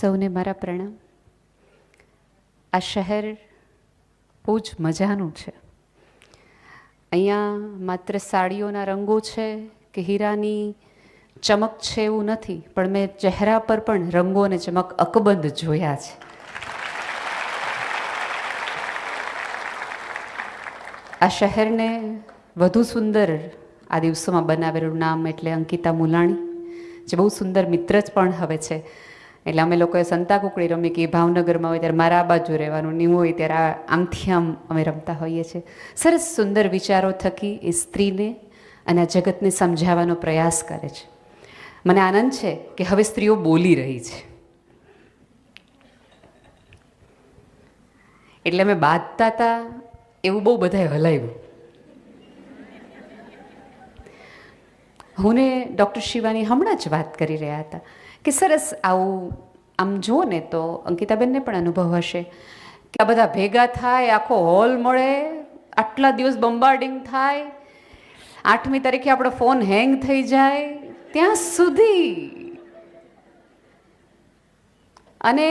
સૌને મારા પ્રણામ. આ શહેર બહુ જ મજાનું છે. અહીંયા માત્ર સાડીઓના રંગો છે કે હીરાની ચમક છે એવું નથી, પણ મેં ચહેરા પર પણ રંગો અને ચમક અકબંધ જોયા છે. આ શહેરને વધુ સુંદર આ દિવસોમાં બનાવેલું નામ એટલે અંકિતા મુલાણી, જે બહુ સુંદર મિત્ર જ પણ હવે છે. એટલે અમે લોકોએ સંતા કુકડી રમી કે ભાવનગરમાં હોય ત્યારે મારા આ બાજુ રહેવાનું, નહીં હોય ત્યારે આમથી આમ અમે રમતા હોઈએ છીએ. સરસ સુંદર વિચારો થકી એ સ્ત્રીને અને આ જગતને સમજાવવાનો પ્રયાસ કરે છે. મને આનંદ છે કે હવે સ્ત્રીઓ બોલી રહી છે. એટલે અમે બાંધતા હતા એવું બહુ બધાએ હલાવ્યું. હું ને ડૉક્ટર શિવાની હમણાં જ વાત કરી રહ્યા હતા કે સરસ આવું આમ જુઓ ને તો અંકિતાબેનને પણ અનુભવ હશે કે આ બધા ભેગા થાય, આખો હોલ મળે, આટલા દિવસ બમ્બાર્ડિંગ થાય, 8મી તારીખે આપણો ફોન હેંગ થઈ જાય ત્યાં સુધી. અને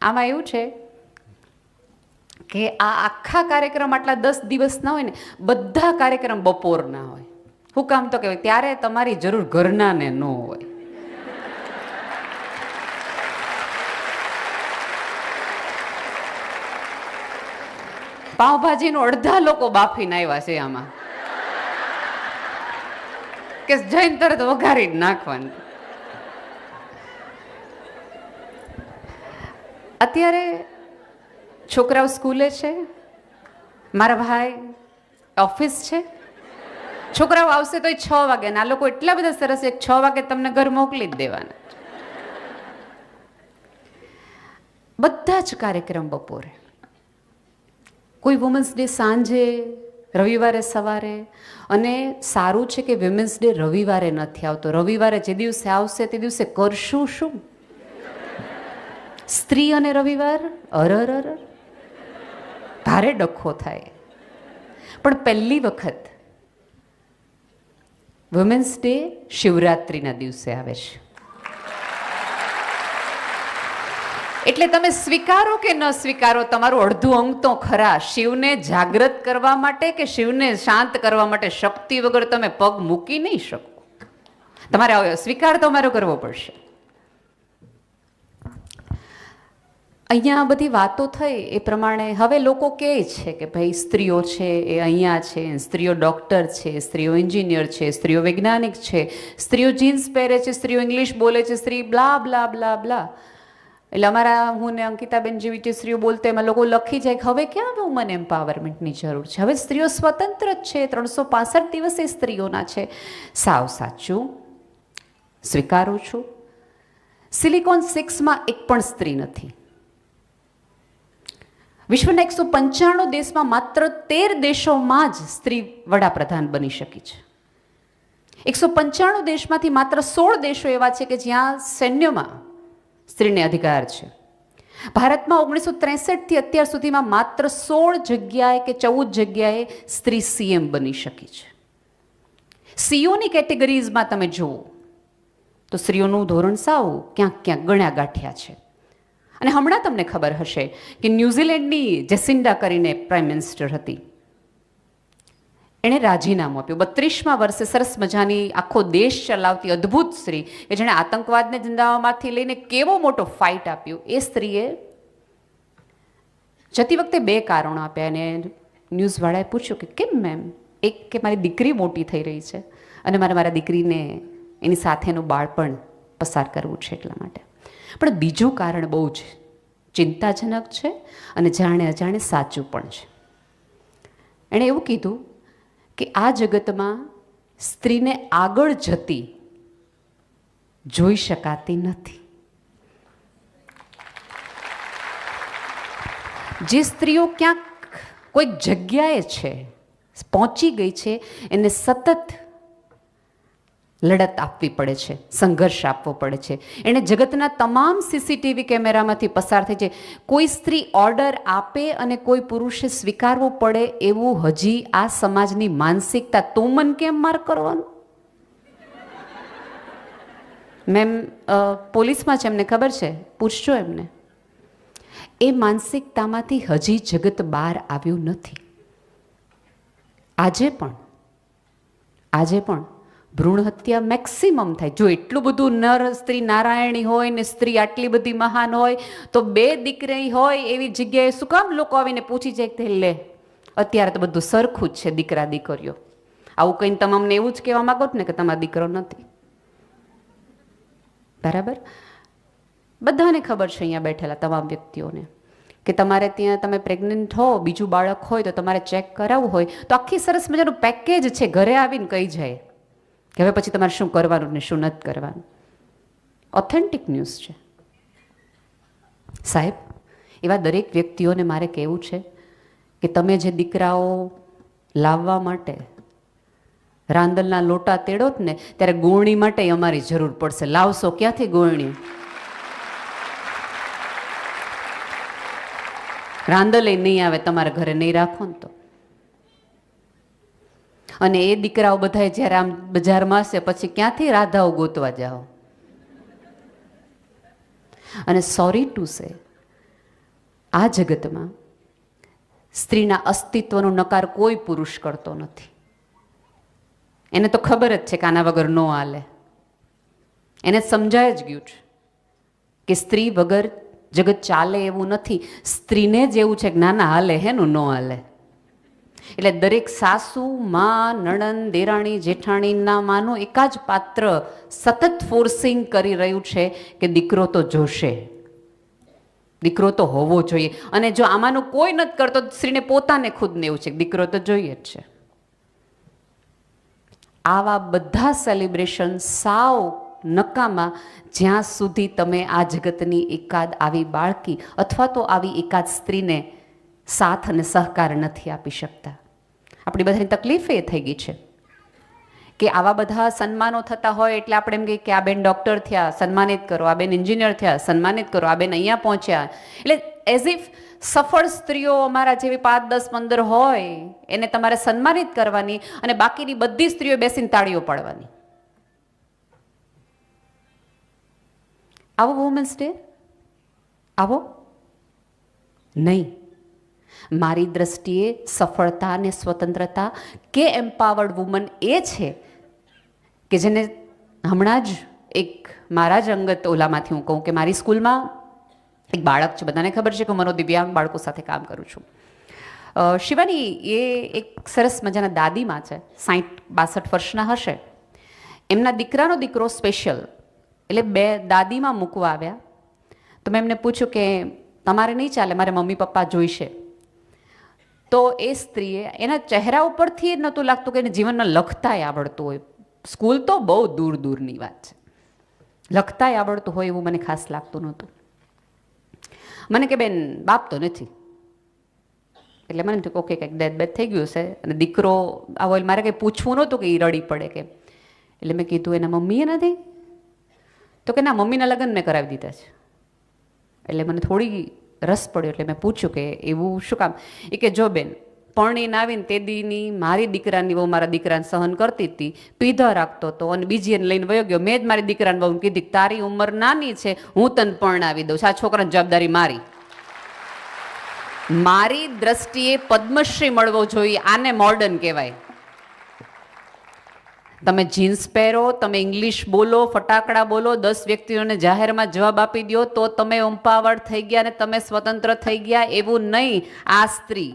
આમાં એવું છે કે આ આખા કાર્યક્રમ આટલા 10 દિવસના હોય ને, બધા કાર્યક્રમ બપોરના હોય. શું કામ તો કહેવાય ત્યારે તમારી જરૂર ઘરનાને ન હોય. પાવભાજીનું અડધા લોકો બાફીને આવ્યા છે આમાં, કે જઈને તરત વઘારી જ નાખવાનું. અત્યારે છોકરાઓ સ્કૂલે છે, મારા ભાઈ ઓફિસ છે. છોકરાઓ આવશે તો 6 વાગે, ને આ લોકો એટલા બધા સરસ 6 વાગે તમને ઘર મોકલી જ દેવાના. બધા જ કાર્યક્રમ બપોરે, કોઈ વુમન્સ ડે સાંજે, રવિવારે સવારે. અને સારું છે કે વિમેન્સ ડે રવિવારે નથી આવતો. રવિવારે જે દિવસે આવશે તે દિવસે કરશું શું? સ્ત્રી અને રવિવાર અરર ભારે ડખો થાય. પણ પહેલી વખત વુમેન્સ ડે શિવરાત્રિના દિવસે આવે છે. એટલે તમે સ્વીકારો કે ન સ્વીકારો, તમારું અડધું અંગ તો ખરા. શિવને જાગૃત કરવા માટે કે શિવને શાંત કરવા માટે શક્તિ વગર તમે પગ મૂકી નહીં શકો. તમારે સ્વીકાર તમારો કરવો પડશે. અહીંયા બધી વાતો થઈ એ પ્રમાણે હવે લોકો કહે છે કે ભાઈ સ્ત્રીઓ છે એ અહીંયા છે, સ્ત્રીઓ ડૉક્ટર છે, સ્ત્રીઓ એન્જિનિયર છે, સ્ત્રીઓ વૈજ્ઞાનિક છે, સ્ત્રીઓ જીન્સ પહેરે છે, સ્ત્રીઓ ઇંગ્લિશ બોલે છે, સ્ત્રી બ્લા બ્લા બ્લા બ્લા. એટલે અમારા હું ને અંકિતાબેન જેવી જે સ્ત્રીઓ બોલતા એમાં લોકો લખી જાય કે હવે ક્યાં વુમન એમ્પાવરમેન્ટની જરૂર છે, હવે સ્ત્રીઓ સ્વતંત્ર જ છે, 365 દિવસ એ સ્ત્રીઓના છે. સાવ સાચું, સ્વીકારું છું. સિલિકોન 6માં એક પણ સ્ત્રી નથી. વિશ્વના 195 દેશમાં માત્ર 13 દેશોમાં જ સ્ત્રી વડાપ્રધાન બની શકી છે. 195 દેશમાંથી માત્ર 16 દેશો એવા છે કે જ્યાં સૈન્યમાં સ્ત્રીને અધિકાર છે. ભારતમાં 1963 થી અત્યાર સુધીમાં માત્ર 16 જગ્યાએ કે 14 જગ્યાએ સ્ત્રી સીએમ બની શકી છે. સીઓની કેટેગરીઝમાં તમે જુઓ તો સ્ત્રીઓનું ધોરણ સાવ ક્યાંક ક્યાંક ગણ્યા ગાંઠ્યા છે. અને હમણાં તમને ખબર હશે કે ન્યૂઝીલેન્ડની જેસિન્ડા કરીને પ્રાઇમ મિનિસ્ટર હતી, એણે રાજીનામું આપ્યું. 32મા વર્ષે સરસ મજાની આખો દેશ ચલાવતી અદ્ભુત સ્ત્રી કે જેણે આતંકવાદને જિંદામાંથી લઈને કેવો મોટો ફાઇટ આપ્યો, એ સ્ત્રીએ જતી વખતે 2 કારણો આપ્યા. અને ન્યૂઝવાળાએ પૂછ્યું કે કેમ મેમ? એક કે મારી દીકરી મોટી થઈ રહી છે અને મારા દીકરીને એની સાથેનું બાળપણ પસાર કરવું છે એટલા માટે. પણ બીજું કારણ બહુ જ ચિંતાજનક છે અને જાણે અજાણે સાચું પણ છે. એણે એવું કીધું કે આ જગતમાં સ્ત્રીને આગળ જતી જોઈ શકાતી નથી. જે સ્ત્રીઓ ક્યાંક કોઈક જગ્યાએ છે, પહોંચી ગઈ છે, એને સતત લડત આપવી પડે છે, સંઘર્ષ આપવો પડે છે. એણે જગતના તમામ સીસીટીવી કેમેરામાંથી પસાર થઈ છે. કોઈ સ્ત્રી ઓર્ડર આપે અને કોઈ પુરુષે સ્વીકારવું પડે એવું હજી આ સમાજની માનસિકતા. તું મન કેમ માર કરવાનું? મેમ પોલીસમાં છે, એમને ખબર છે, પૂછજો એમને. એ માનસિકતામાંથી હજી જગત બહાર આવ્યું નથી. આજે પણ ભ્રૂણ હત્યા મેક્સિમમ થાય. જો એટલું બધું નર સ્ત્રી નારાયણી હોય ને સ્ત્રી આટલી બધી મહાન હોય તો 2 દીકરી હોય એવી જગ્યાએ શું કામ લોકો આવીને પૂછી જાય કે લે અત્યારે તો બધું સરખું જ છે દીકરા દીકરીઓ. આવું કહીને તમે અમને એવું જ કહેવા માંગો ને કે તમારો દીકરો નથી. બરાબર? બધાને ખબર છે અહીંયા બેઠેલા તમામ વ્યક્તિઓને કે તમારે ત્યાં તમે પ્રેગ્નન્ટ હો, બીજું બાળક હોય તો તમારે ચેક કરાવવું હોય તો આખી સરસ મજાનું પેકેજ છે, ઘરે આવીને કહી જાય કે હવે પછી તમારે શું કરવાનું ને શું નથી કરવાનું. ઓથેન્ટિક ન્યૂઝ છે સાહેબ. એવા દરેક વ્યક્તિઓને મારે કહેવું છે કે તમે જે દીકરાઓ લાવવા માટે રાંદલના લોટા તેડો ને ત્યારે ગોળણી માટે અમારી જરૂર પડશે. લાવશો ક્યાંથી ગોળણી? રાંદલે નહીં આવે, તમારા ઘરે નહીં રાખો ને તો. અને એ દીકરાઓ બધા જ્યારે આમ બજારમાં હશે પછી ક્યાંથી રાધાઓ ગોતવા જાઓ? અને સોરી ટુ સે, આ જગતમાં સ્ત્રીના અસ્તિત્વનો નકાર કોઈ પુરુષ કરતો નથી. એને તો ખબર જ છે કે આના વગર ન હાલે. એને સમજાય જ ગયું છે કે સ્ત્રી વગર જગત ચાલે એવું નથી. સ્ત્રીને જ એવું છે કે નાના હાલે હેનું ન હાલે. એટલે દરેક સાસુ, માં, નણંદ, દેરાણી, જેઠાણીના માનું એક જ પાત્ર સતત ફોર્સિંગ કરી રહ્યું છે કે દીકરો તો જોશે, દીકરો તો હોવો જોઈએ. અને જો આમાંનું કોઈ નથી કરતો સ્ત્રીને પોતાને ખુદને એવું છે કે દીકરો તો જોઈએ જ છે. આવા બધા સેલિબ્રેશન સાવ નકામા જ્યાં સુધી તમે આ જગતની એકાદ આવી બાળકી અથવા તો આવી એકાદ સ્ત્રીને સાથ અને સહકાર નથી આપી શકતા. આપણી બધાની તકલીફ એ થઈ ગઈ છે કે આવા બધા સન્માનો થતા હોય એટલે આપણે એમ કહીએ કે આ બેન ડૉક્ટર થયા, સન્માનિત કરો, આ બેન એન્જિનિયર થયા, સન્માનિત કરો, આ બેન અહીંયા પહોંચ્યા. એટલે એઝ ઇફ સફળ સ્ત્રીઓ અમારા જેવી 5, 10, 15 હોય એને તમારે સન્માનિત કરવાની અને બાકીની બધી સ્ત્રીઓ બેસીને તાળીઓ પાડવાની. આવો વુમન્સ ડે? આવો નહીં. મારી દ્રષ્ટિએ સફળતા અને સ્વતંત્રતા કે એમ્પાવર્ડ વુમન એ છે કે જેને હમણાં જ એક મારા જ અંગત ઓલામાંથી હું કહું કે મારી સ્કૂલમાં એક બાળક છે, બધાને ખબર છે કે હું મનોદિવ્યાંગ બાળકો સાથે કામ કરું છું. શિવાની એ એક સરસ મજાના દાદીમાં છે, 60-62 વર્ષના હશે. એમના દીકરાનો દીકરો સ્પેશિયલ એટલે 2 દાદીમાં મૂકવા આવ્યા તો મેં એમને પૂછ્યું કે તમારે નહીં ચાલે, મારે મમ્મી પપ્પા જોઈશે. તો એ સ્ત્રીએ એના ચહેરા ઉપરથી એ નહોતું લાગતું કે એને જીવનમાં લખતાય આવડતું હોય. સ્કૂલ તો બહુ દૂર દૂરની વાત છે, લખતાય આવડતું હોય એવું મને ખાસ લાગતું નહોતું. મને કે બેન બાપ તો નથી. એટલે મને થયું ઓકે કંઈક ડેથ થઈ ગયું છે અને દીકરો આવો. મારે કંઈ પૂછવું નહોતું કે એ રડી પડે કે. એટલે મેં કીધું એના મમ્મીએ નથી? તો કે ના, મમ્મીના લગ્ન મેં કરાવી દીધા છે. એટલે મને થોડી રસ પડ્યો એટલે મેં પૂછ્યું કે એવું શું કામ? એ કે જો બેન, પરણીને આવીને તે દીની મારી દીકરાની બહુ મારા દીકરાને સહન કરતી હતી, પીધા રાખતો હતો અને બીજી એને લઈને વયો ગયો. મેં જ મારી દીકરાને બહુ કીધી કે તારી ઉંમર નાની છે, હું તને પરણાવી દઉં છું, આ છોકરાની જવાબદારી મારી. મારી દ્રષ્ટિએ પદ્મશ્રી મળવો જોઈએ, આને મોડર્ન કહેવાય. તમે જીન્સ પહેરો, તમે ઇંગ્લિશ બોલો, ફટાકડા બોલો, 10 વ્યક્તિઓને જાહેરમાં જવાબ આપી દો તો તમે એમ્પાવર્ડ થઈ ગયા અને તમે સ્વતંત્ર થઈ ગયા એવું નહીં. આ સ્ત્રી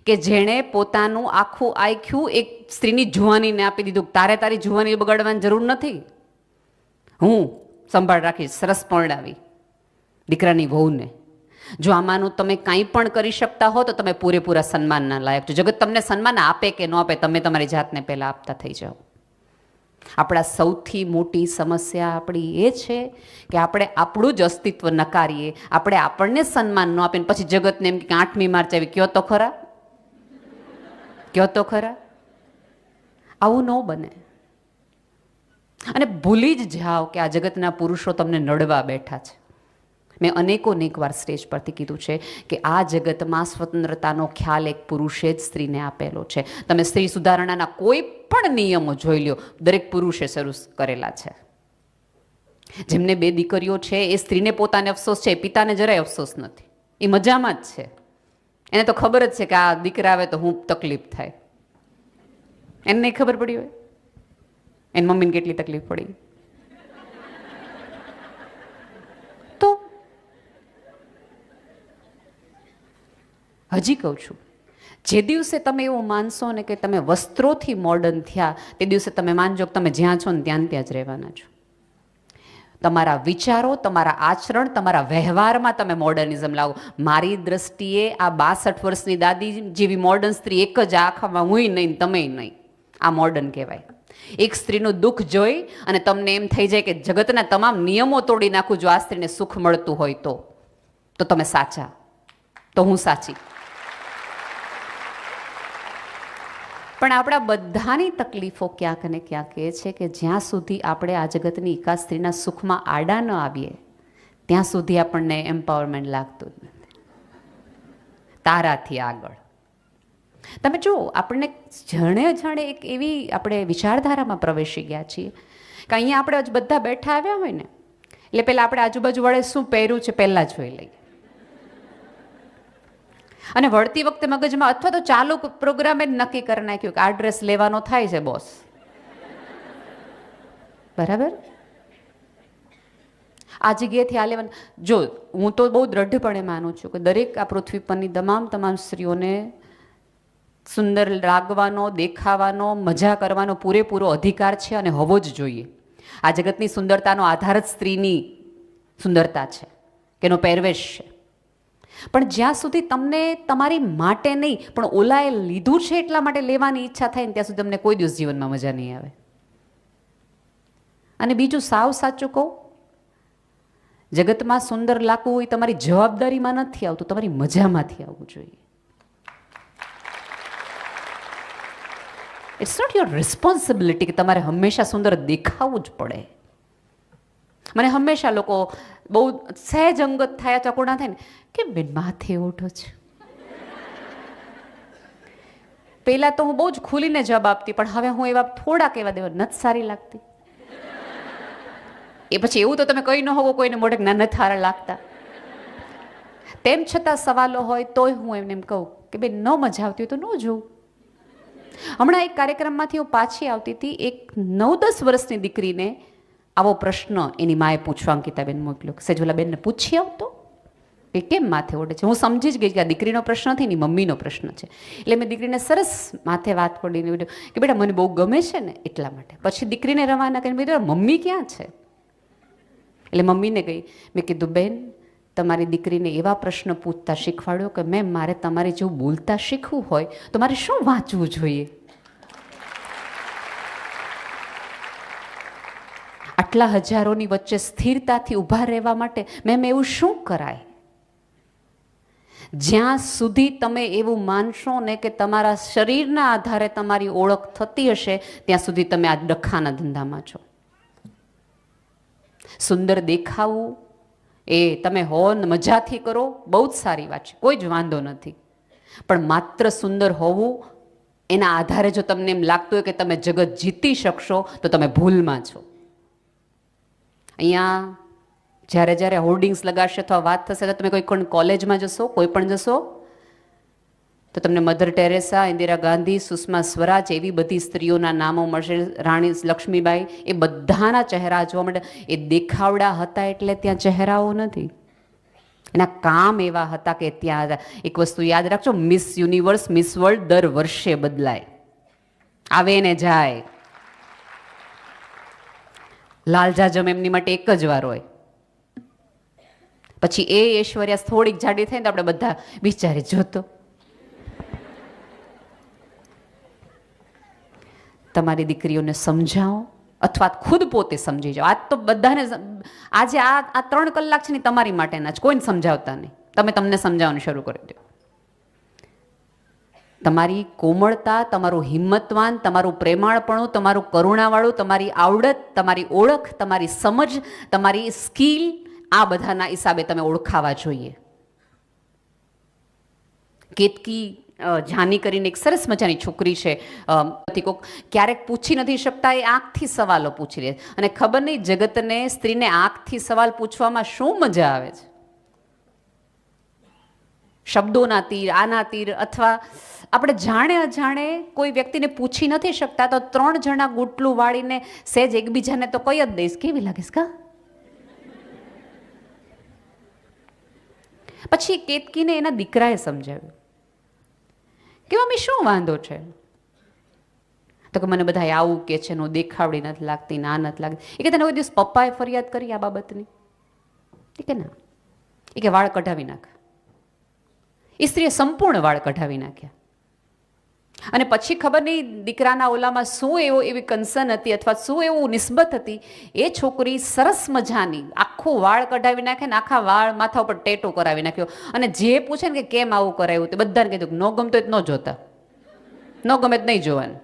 કે જેણે પોતાનું આખું આખ્યું એક સ્ત્રીની જુવાનીને આપી દીધું. તારે તારી જુવાની બગાડવાની જરૂર નથી, હું સંભાળ રાખીશ, સરસ પરણાવી દીકરાની વહુને. જો આમાંનું તમે કાંઈ પણ કરી શકતા હો તો તમે પૂરેપૂરા સન્માનના લાયક છો. જગત તમને સન્માન આપે કે ન આપે, તમે તમારી જાતને પહેલાં આપતા થઈ જાઓ. આપણા સૌથી મોટી સમસ્યા આપણી એ છે કે આપણે આપણું જ અસ્તિત્વ નકારીએ, આપણે આપણને સન્માન ન આપીને પછી જગતને એમ કે 8મી માર્ચ આવી, કયો તો ખરા, કયો તો ખરા. આવું ન બને. અને ભૂલી જ જાઓ કે આ જગતના પુરુષો તમને નડવા બેઠા છે. મેં અનેક વાર સ્ટેજ પરથી કીધું છે કે આ જગતમાં સ્વતંત્રતાનો ખ્યાલ એક પુરુષે જ સ્ત્રીને આપેલો છે. તમે સ્ત્રી સુધારણાના કોઈ પણ નિયમો જોઈ લો, દરેક પુરુષે શરૂ કરેલા છે. જેમને 2 દીકરીઓ છે એ સ્ત્રીને પોતાને અફસોસ છે, પિતાને જરાય અફસોસ નથી. એ મજામાં જ છે. એને તો ખબર જ છે કે આ દીકરા આવે તો હું તકલીફ થાય. એને નહીં ખબર પડી હોય એની મમ્મીને કેટલી તકલીફ પડી. તો હજી કહું છું, જે દિવસે તમે એવું માનશો ને કે તમે વસ્ત્રોથી મોડર્ન થયા, તે દિવસે તમે માનજો કે તમે જ્યાં છો ને ત્યાં જ રહેવાના છો. તમારા વિચારો, તમારા આચરણ, તમારા વ્યવહારમાં તમે મોડર્નિઝમ લાવો. મારી દ્રષ્ટિએ આ 62 વર્ષની દાદી જેવી મોડર્ન સ્ત્રી એક જ આખામાં હુંય નહીં, તમે નહીં. આ મોડર્ન કહેવાય. એક સ્ત્રીનું દુઃખ જોઈ અને તમને એમ થઈ જાય કે જગતના તમામ નિયમો તોડી નાખું જો આ સ્ત્રીને સુખ મળતું હોય તો તમે સાચા, તો હું સાચી. પણ આપણા બધાની તકલીફો ક્યાંક ને ક્યાંક એ છે કે જ્યાં સુધી આપણે આ જગતની એકાદ સ્ત્રીના સુખમાં આડા ન આવીએ ત્યાં સુધી આપણને એમ્પાવરમેન્ટ લાગતું જ નથી. તારાથી આગળ તમે જુઓ, આપણને જાણે એક એવી આપણે વિચારધારામાં પ્રવેશી ગયા છીએ કે અહીંયા આપણે બધા બેઠા આવ્યા હોય ને એટલે પહેલાં આપણે આજુબાજુ વડે શું પહેર્યું છે પહેલાં જોઈ લઈએ, અને વળતી વખતે મગજમાં અથવા તો ચાલુ પ્રોગ્રામે જ નક્કી કરી નાખ્યું કે આ ડ્રેસ લેવાનો થાય છે બોસ, બરાબર, આ જગ્યાએથી આ લેવાનું. જો હું તો બહુ દ્રઢપણે માનું છું કે દરેક આ પૃથ્વી પરની તમામ સ્ત્રીઓને સુંદર લાગવાનો, દેખાવાનો, મજા કરવાનો પૂરેપૂરો અધિકાર છે અને હોવો જ જોઈએ. આ જગતની સુંદરતાનો આધાર જ સ્ત્રીની સુંદરતા છે કે એનો પહેરવેશ છે. પણ જ્યાં સુધી તમને તમારી માટે નહીં પણ ઓલાએ લીધું છે એટલા માટે લેવાની ઈચ્છા થાય ને ત્યાં સુધી તમને કોઈ દિવસ જીવનમાં મજા નહીં આવે. અને બીજું સાવ સાચું કહું, જગતમાં સુંદર લાગવું હોય તમારી જવાબદારીમાં નથી આવતું, તમારી મજામાંથી આવવું જોઈએ. ઇટ્સ નોટ યોર રિસ્પોન્સિબિલિટી કે તમારે હંમેશા સુંદર દેખાવું જ પડે. મને હંમેશા લોકો બહુ સહેજ અંગત થાય, ચકોડા થાય ને કે બેન માથે ઓઢો છે. પહેલાં તો હું બહુ જ ખુલીને જવાબ આપતી, પણ હવે હું એવા થોડાક એવા દેવા નથી સારી લાગતી. એ પછી એવું તો તમે કહી ન હોવો કોઈને મોઢે ના નથી સારા લાગતા. તેમ છતાં સવાલો હોય તોય હું એમને એમ કહું કે બેન ન મજા આવતી હોય તો ન જોઉં. હમણાં એક કાર્યક્રમમાંથી હું પાછી આવતી હતી, એક 9-10 વર્ષની દીકરીને આવો પ્રશ્ન એની માએ પૂછવા અંકિતાબેન મોકલ્યો. સેજોલા બેનને પૂછી આવતો કે કેમ માથે ઓઢે છે. હું સમજી જ ગઈ કે આ દીકરીનો પ્રશ્ન નથી, એની મમ્મીનો પ્રશ્ન છે. એટલે મેં દીકરીને સરસ માથે વાત પડીને કે બેટા મને બહુ ગમે છે ને એટલા માટે. પછી દીકરીને રવાના કરીને કીધું મમ્મી ક્યાં છે? એટલે મમ્મીને ગઈ. મેં કીધું બેન તમારી દીકરીને એવા પ્રશ્ન પૂછતા શીખવાડ્યો કે મેમ મારે તમારે જેવું બોલતા શીખવું હોય તો મારે શું વાંચવું જોઈએ? આટલા હજારોની વચ્ચે સ્થિરતાથી ઊભા રહેવા માટે મેમ એવું શું કરાય? જ્યાં સુધી તમે એવું માનશો ને કે તમારા શરીરના આધારે તમારી ઓળખ થતી હશે ત્યાં સુધી તમે આ ડખાના ધંધામાં છો. સુંદર દેખાવું એ તમે હો મજાથી કરો, બહુ જ સારી વાત છે, કોઈ જ વાંધો નથી. પણ માત્ર સુંદર હોવું એના આધારે જો તમને એમ લાગતું હોય કે તમે જગત જીતી શકશો તો તમે ભૂલમાં છો. અહીંયા જ્યારે હોર્ડિંગ્સ લગાડશે અથવા વાત થશે તો તમે કોઈ પણ કોલેજમાં જશો, કોઈ પણ જશો તો તમને મધર ટેરેસા, ઇન્દિરા ગાંધી, સુષ્મા સ્વરાજ એવી બધી સ્ત્રીઓના નામો મળશે, રાણી લક્ષ્મીબાઈ, એ બધાના ચહેરા જોવા માટે. એ દેખાવડા હતા એટલે ત્યાં ચહેરાઓ નથી, એના કામ એવા હતા કે ત્યાં. એક વસ્તુ યાદ રાખજો, મિસ યુનિવર્સ, મિસ વર્લ્ડ દર વર્ષે બદલાય, આવે ને જાય. લાલ જાજમ એમની માટે એક જ વાર હોય, પછી એ ઐશ્વર્યા થોડીક જાડી થાય ને તો આપણે બધા વિચારે જોતો. તમારી દીકરીઓને સમજાવો અથવા ખુદ પોતે સમજી જાઓ. આજ તો બધાને આજે આ 3 કલાક છે ને તમારી માટેના જ, કોઈને સમજાવતા નહીં. તમે તમને સમજાવવાનું શરૂ કરી દો. તમારી કોમળતા, તમારું હિંમતવાન, તમારું પ્રેમાળપણું, તમારું કરુણાવાળું, તમારી આવડત, તમારી ઓળખ, તમારી સમજ, તમારી સ્કિલ, આ બધાના હિસાબે તમે ઓળખાવા જોઈએ. કેતકી જાની કરીને એક સરસ મજાની છોકરી છે, કોક ક્યારેક પૂછી નથી શકતા, એ આંખથી સવાલો પૂછી લે. અને ખબર નહીં જગતને સ્ત્રીને આંખથી સવાલ પૂછવામાં શું મજા આવે છે. શબ્દોના તીર, આના તીર, અથવા આપણે જાણે અજાણે કોઈ વ્યક્તિને પૂછી નથી શકતા તો 3 જણા ગુટલું વાળીને સહેજ એકબીજાને તો કઈ જ દઈશ, કેવી લાગીશ કા. પછી કેતકીને એના દીકરાએ સમજાવ્યું કે મમ્મી શું વાંધો છે? તો કે મને બધા આવું કે છે, હું દેખાવડી નથી લાગતી, ના નથી લાગતી. એ કે તને કોઈ દિવસ પપ્પાએ ફરિયાદ કરી આ બાબતની? એ કે ના. એ કે વાળ કઢાવી નાખ. એ સ્ત્રીએ સંપૂર્ણ વાળ કઢાવી નાખ્યા. અને પછી ખબર નહીં દીકરાના ઓલામાં શું એવી કન્સર્ન હતી અથવા શું એવું નિસ્બત હતી, એ છોકરી સરસ મજાની આખું વાળ કઢાવી નાખે ને આખા વાળ માથા ઉપર ટેટો કરાવી નાખ્યો. અને જે પૂછે ને કે કેમ આવું કરાયું, તે બધાને કીધું કે ન ગમતો જ ન જોતા, ન ગમે જ નહીં જોવાનું.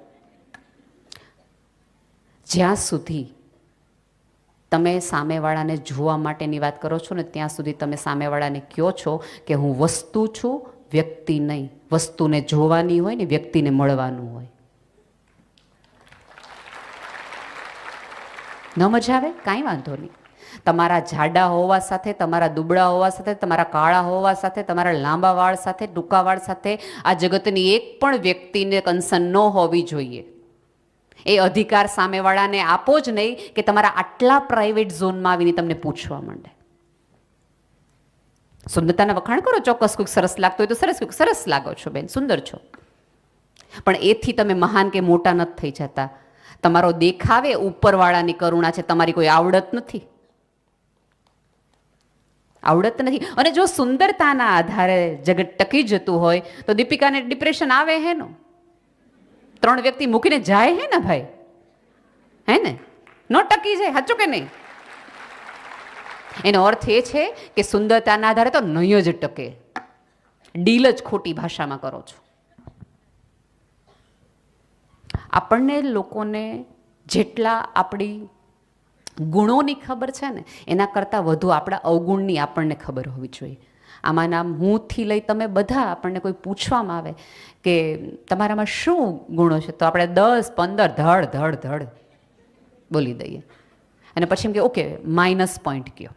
જ્યાં સુધી તમે સામેવાળાને જોવા માટેની વાત કરો છો ને, ત્યાં સુધી તમે સામેવાળાને કહો છો કે હું વસ્તુ છું, વ્યક્તિ નહીં. વસ્તુને જોવાની હોય ને વ્યક્તિને મળવાનું હોય. ન મજા આવે? કાંઈ વાંધો નહીં. તમારા જાડા હોવા સાથે, તમારા દુબળા હોવા સાથે, તમારા કાળા હોવા સાથે, તમારા લાંબા વાળ સાથે, ટૂંકા વાળ સાથે આ જગતની એક પણ વ્યક્તિને કન્સર્ન ન હોવી જોઈએ. એ અધિકાર સામેવાળાને આપો જ નહીં કે તમારા આટલા પ્રાઇવેટ ઝોનમાં આવીને તમને પૂછવા માંડે. સુંદરતાના વખાણ કરો, ચોક્કસ કોઈક સરસ લાગતો હોય તો સરસ, કોઈક સરસ લાગો છો બેન, સુંદર છો, પણ એથી તમે મહાન કે મોટા નથી થઈ જતા. તમારો દેખાવે ઉપરવાળાની કરુણા છે, તમારી કોઈ આવડત નથી. આવડત નથી. અને જો સુંદરતાના આધારે જગત ટકી જતું હોય તો દીપિકાને ડિપ્રેશન આવે હે નો? 3 વ્યક્તિ મૂકીને જાય હે ને ભાઈ, હે ને? ન ટકી જાય, સાચું કે નહીં? એનો અર્થ એ છે કે સુંદરતાના આધારે તો નહીં જ ટકે. ડીલ જ ખોટી ભાષામાં કરો છો. આપણને લોકોને જેટલા આપણી ગુણોની ખબર છે ને, એના કરતાં વધુ આપણા અવગુણની આપણને ખબર હોવી જોઈએ. આમાંના હુંથી લઈ તમે બધા આપણને કોઈ પૂછવામાં આવે કે તમારામાં શું ગુણો છે, તો આપણે 10, 15 ધડ ધડ ધડ બોલી દઈએ. અને પછી એમ કે ઓકે માઇનસ પોઈન્ટ કયો.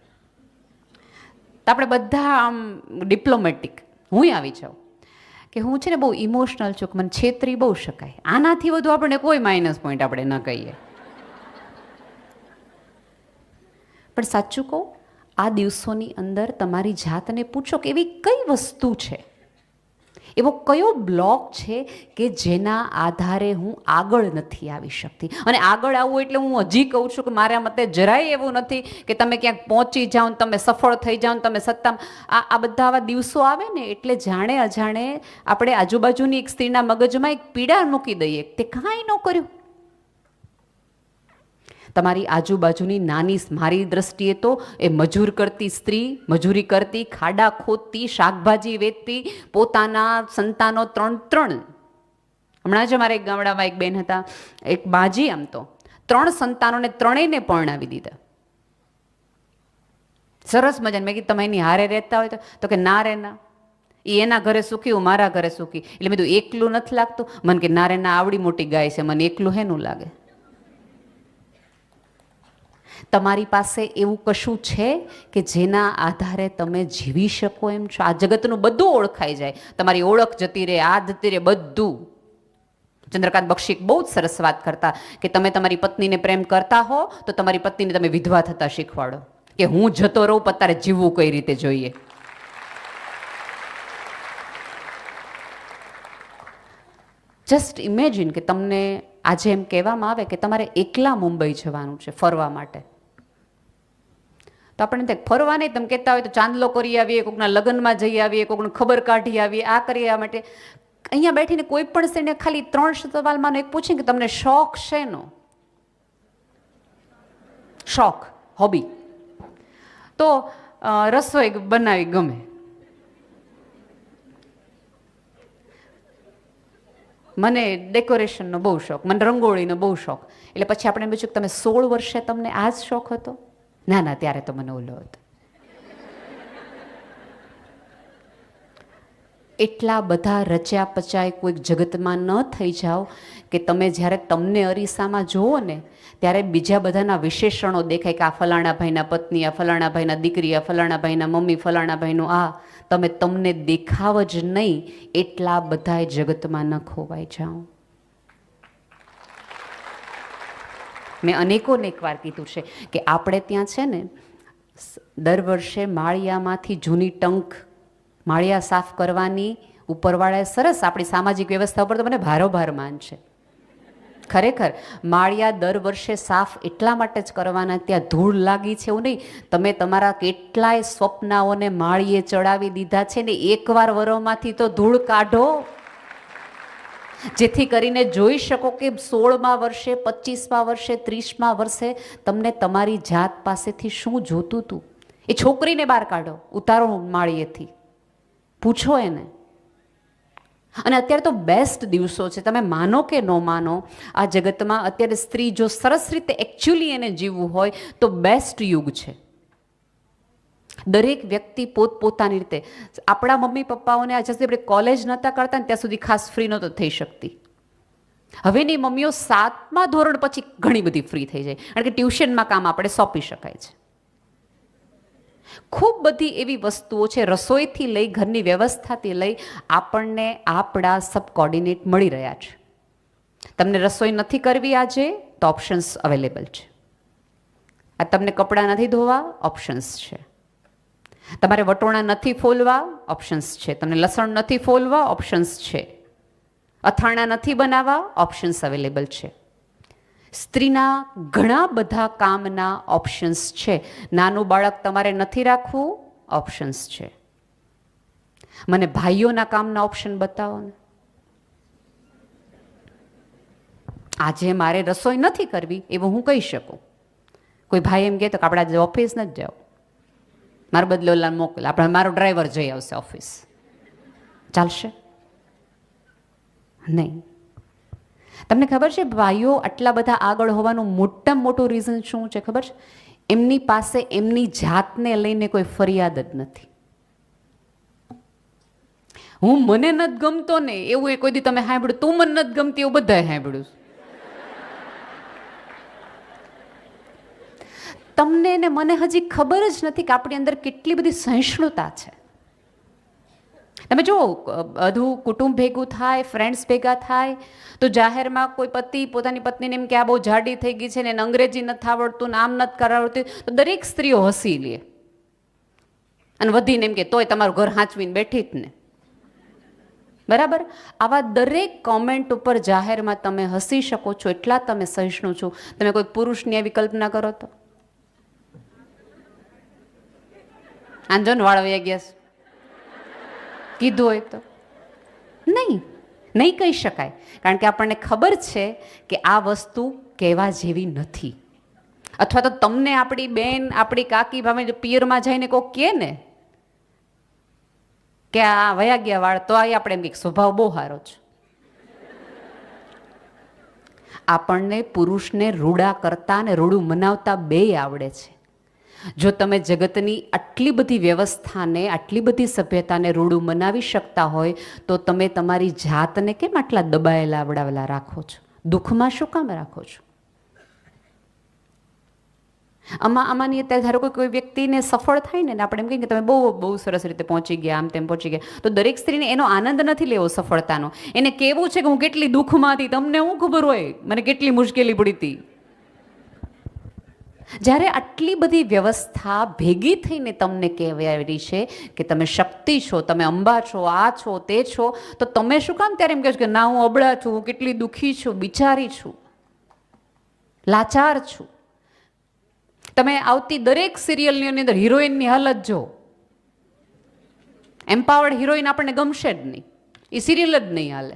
તો આપણે બધા આમ ડિપ્લોમેટિક. હું આવી જાઉં કે હું છે ને બહુ ઇમોશનલ છું, કે મને છેતરી બહુ શકાય. આનાથી વધુ આપણને કોઈ માઇનસ પોઈન્ટ આપણે ન કહીએ. પણ સાચું કહું, આ દિવસોની અંદર તમારી જાતને પૂછો કે એવી કઈ વસ્તુ છે, એવો કયો બ્લોક છે કે જેના આધારે હું આગળ નથી આવી શકતી. અને આગળ આવવું એટલે હું હજી કહું છું કે મારા મતે જરાય એવું નથી કે તમે ક્યાંક પહોંચી જાઓ, તમે સફળ થઈ જાઓ, તમે સત્તામાં. આ બધા આવા દિવસો આવે ને એટલે જાણે અજાણે આપણે આજુબાજુની એક સ્ત્રીના મગજમાં એક પીડા મૂકી દઈએ, તે કાંઈ ન કર્યું. તમારી આજુબાજુની નાની, મારી દ્રષ્ટિએ તો એ મજૂર કરતી સ્ત્રી, મજૂરી કરતી, ખાડા ખોદતી, શાકભાજી વેચતી, પોતાના સંતાનો 3, હમણાં જ અમારે એક ગામડામાં એક બેન હતા, એક બાજી, આમ તો 3 સંતાનોને 3ને પરણાવી દીધા. સરસ મજાને. મેં કીધું તમે એની હારે રહેતા હોય તો કે ના રે ના, એ એના ઘરે સુખી, હું મારા ઘરે સુખી. એટલે મેં કીધું એકલું નથી લાગતું? મને કે ના રે ના, આવડી મોટી ગાય છે, મને એકલું હેનું લાગે. તમારી પાસે એવું કશું છે કે જેના આધારે તમે જીવી શકો એમ છો? આ જગતનું બધું ઓળખાઈ જાય, તમારી ઓળખ જતી રહે, આ જતી રહે, બધું. ચંદ્રકાંત બક્ષી બહુ જ સરસ વાત કરતા કે તમે તમારી પત્નીને પ્રેમ કરતા હો તો તમારી પત્નીને તમે વિધવા થતા શીખવાડો, કે હું જતો રહું પણ તારે જીવવું કઈ રીતે જોઈએ. જસ્ટ ઇમેજિન કે તમને આજે એમ કહેવામાં આવે કે તમારે એકલા મુંબઈ જવાનું છે ફરવા માટે. તો આપણને ત્યાં ફરવા નહીં, તમે કહેતા હોય તો ચાંદલો કરી આવીએ, કોઈકના લગ્નમાં જઈ આવીએ, કોઈકને ખબર કાઢી આવીએ, આ કરી આ માટે. અહીંયા બેઠીને કોઈ પણ સ્ત્રીને ખાલી 3 સવાલમાં એક પૂછે કે તમને શોખ શેનો? શોખ, હોબી. તો રસોઈ બનાવી ગમે, મને ડેકોરેશનનો બહુ શોખ, મને રંગોળીનો બહુ શોખ. એટલે પછી આપણે પૂછ્યું કે તમે 16 વર્ષે તમને આ જ શોખ હતો? ના ના, ત્યારે તો મને ઓલો હતો. એટલા બધા રચ્યા પચાય કોઈક જગતમાં ન થઈ જાઓ કે તમે જ્યારે તમને અરીસામાં જુઓ ને ત્યારે બીજા બધાના વિશેષણો દેખાય કે આ ફલાણા ભાઈના પત્ની, આ ફલાણા ભાઈના દીકરી, આ ફલાણા ભાઈના મમ્મી, ફલાણા ભાઈનું આ, તમે તમને દેખાવ જ નહીં એટલા બધા જગતમાં ન ખોવાઈ જાઓ. મેં અનેકોને એકવાર કીધું છે કે આપણે ત્યાં છે ને દર વર્ષે માળિયામાંથી જૂની ટંક માળિયા સાફ કરવાની ઉપરવાળાએ સરસ આપણી સામાજિક વ્યવસ્થા ઉપર તો મને ભારોભાર માન છે. ખરેખર માળિયા દર વર્ષે સાફ એટલા માટે જ કરવાના, ત્યાં ધૂળ લાગી છે એવું નહીં. તમે તમારા કેટલાય સ્વપ્નાઓને માળીએ ચડાવી દીધા છે ને, એકવાર વરોમાંથી તો ધૂળ કાઢો, જેથી કરીને જોઈ શકો કે 16મા વર્ષે, 25મા વર્ષે, 30મા વર્ષે તમને તમારી જાત પાસેથી શું જોતું હતું. એ છોકરીને બહાર કાઢો, ઉતારો માળીએથી, પૂછો એને. અને અત્યારે તો બેસ્ટ દિવસો છે, તમે માનો કે ન માનો, આ જગતમાં અત્યારે સ્ત્રી જો સરસ રીતે એકચ્યુઅલી એને જીવવું હોય તો બેસ્ટ યુગ છે. દરેક વ્યક્તિ પોતપોતાની રીતે, આપણા મમ્મી પપ્પાઓને આ જસ્ટ આપણે કોલેજ નહોતા કરતા ને ત્યાં સુધી ખાસ ફ્રી નહોતો થઈ શકતી. હવેની મમ્મીઓ 7મા ધોરણ પછી ઘણી બધી ફ્રી થઈ જાય, કારણ કે ટ્યુશનમાં કામ આપણે સોંપી શકાય છે. ખૂબ બધી એવી વસ્તુઓ છે, રસોઈથી લઈ ઘરની વ્યવસ્થાથી લઈ આપણને આપણા સબકોર્ડિનેટ મળી રહ્યા છે. તમને રસોઈ નથી કરવી આજે તો ઓપ્શન્સ અવેલેબલ છે. આ તમને કપડાં નથી ધોવા, ઓપ્શન્સ છે. તમારે વટોણા નથી ફોલવા, ઓપ્શન્સ છે. તમને લસણ નથી ફોલવા, ઓપ્શન્સ છે. અથાણા નથી બનાવવા, ઓપ્શન્સ અવેલેબલ છે. સ્ત્રીના ઘણા બધા કામના ઓપ્શન્સ છે. નાનું બાળક તમારે નથી રાખવું, ઓપ્શન્સ છે. મને ભાઈઓના કામના ઓપ્શન બતાવો ને. આજે મારે રસોઈ નથી કરવી એવું હું કહી શકું. કોઈ ભાઈ એમ કહે તો કે આપણે આજે ઓફિસ નથી જાવ, મારો બદલો મોકલ, આપણે મારો ડ્રાઈવર જઈ આવશે ઓફિસ, ચાલશે? નહીં. તમને ખબર છે ભાઈઓ આટલા બધા આગળ હોવાનું મોટામાં મોટું રીઝન શું છે ખબર છે? એમની પાસે એમની જાતને લઈને કોઈ ફરિયાદ જ નથી. હું મને નથી ગમતો ને એવું એ કોઈ દી તમે સાંભળ્યું? તું મને નથી ગમતી એવું બધાએ સાંભળ્યું. તમને ને મને હજી ખબર જ નથી કે આપણી અંદર કેટલી બધી સહિષ્ણુતા છે. તમે જુઓ, બધું કુટુંબ ભેગું થાય, ફ્રેન્ડ્સ ભેગા થાય તો જાહેરમાં કોઈ પતિ પોતાની પત્નીને એમ કે આ બહુ જાડી થઈ ગઈ છે ને અંગ્રેજી નથી આવડતું ને આમ નથી કરાવડતું, તો દરેક સ્ત્રીઓ હસી લે અને વધીને એમ કે તોય તમારું ઘર હાંચવીને બેઠી જ ને. બરાબર? આવા દરેક કોમેન્ટ ઉપર જાહેરમાં તમે હસી શકો છો એટલા તમે સહિષ્ણુ છો. તમે કોઈ પુરુષની એવી કલ્પના કરો તો આંજોન વાળવ્યા ગયા કીધું હોય તો નહીં કહી શકાય, કારણ કે આપણને ખબર છે કે આ વસ્તુ કહેવા જેવી નથી. અથવા તો તમને આપણી બેન, આપણી કાકી ભાવે પિયરમાં જઈને કોક કહે ને કે આ વયા ગયા વાળ, તો આ આપણે એમ કે સ્વભાવ બહુ સારો છે. આપણને પુરુષને રૂડા કરતા અને રૂડું મનાવતા બેય આવડે છે. જો તમે જગતની આટલી બધી વ્યવસ્થાને, આટલી બધી સભ્યતાને રૂડું મનાવી શકતા હોય તો તમે તમારી જાતને કેમ આટલા દબાયેલા આવડાવેલા રાખો છો? દુઃખમાં શું કામ રાખો છો? આમાંની અત્યારે ધારો કોઈ વ્યક્તિને સફળ થાય ને આપણે એમ કહીએ કે તમે બહુ સરસ રીતે પહોંચી ગયા, આમ તેમ પહોંચી ગયા, તો દરેક સ્ત્રીને એનો આનંદ નથી લેવો સફળતાનો. એને કહેવું છે કે હું કેટલી દુઃખમાં હતી, તમને શું ખબર હોય મને કેટલી મુશ્કેલી પડી હતી. જ્યારે આટલી બધી વ્યવસ્થા ભેગી થઈને તમને કહેવાયેલી છે કે તમે શક્તિ છો, તમે અંબા છો, આ છો, તે છો, તો તમે શું કામ ત્યારે એમ કહો છો કે ના હું અબળા છું, હું કેટલી દુઃખી છું, બિચારી છું, લાચાર છું? તમે આવતી દરેક સિરિયલની અંદર હિરોઈનની હાલત જો, એમ્પાવર્ડ હિરોઈન આપણને ગમશે જ નહીં, એ સિરિયલ જ નહીં હાલે.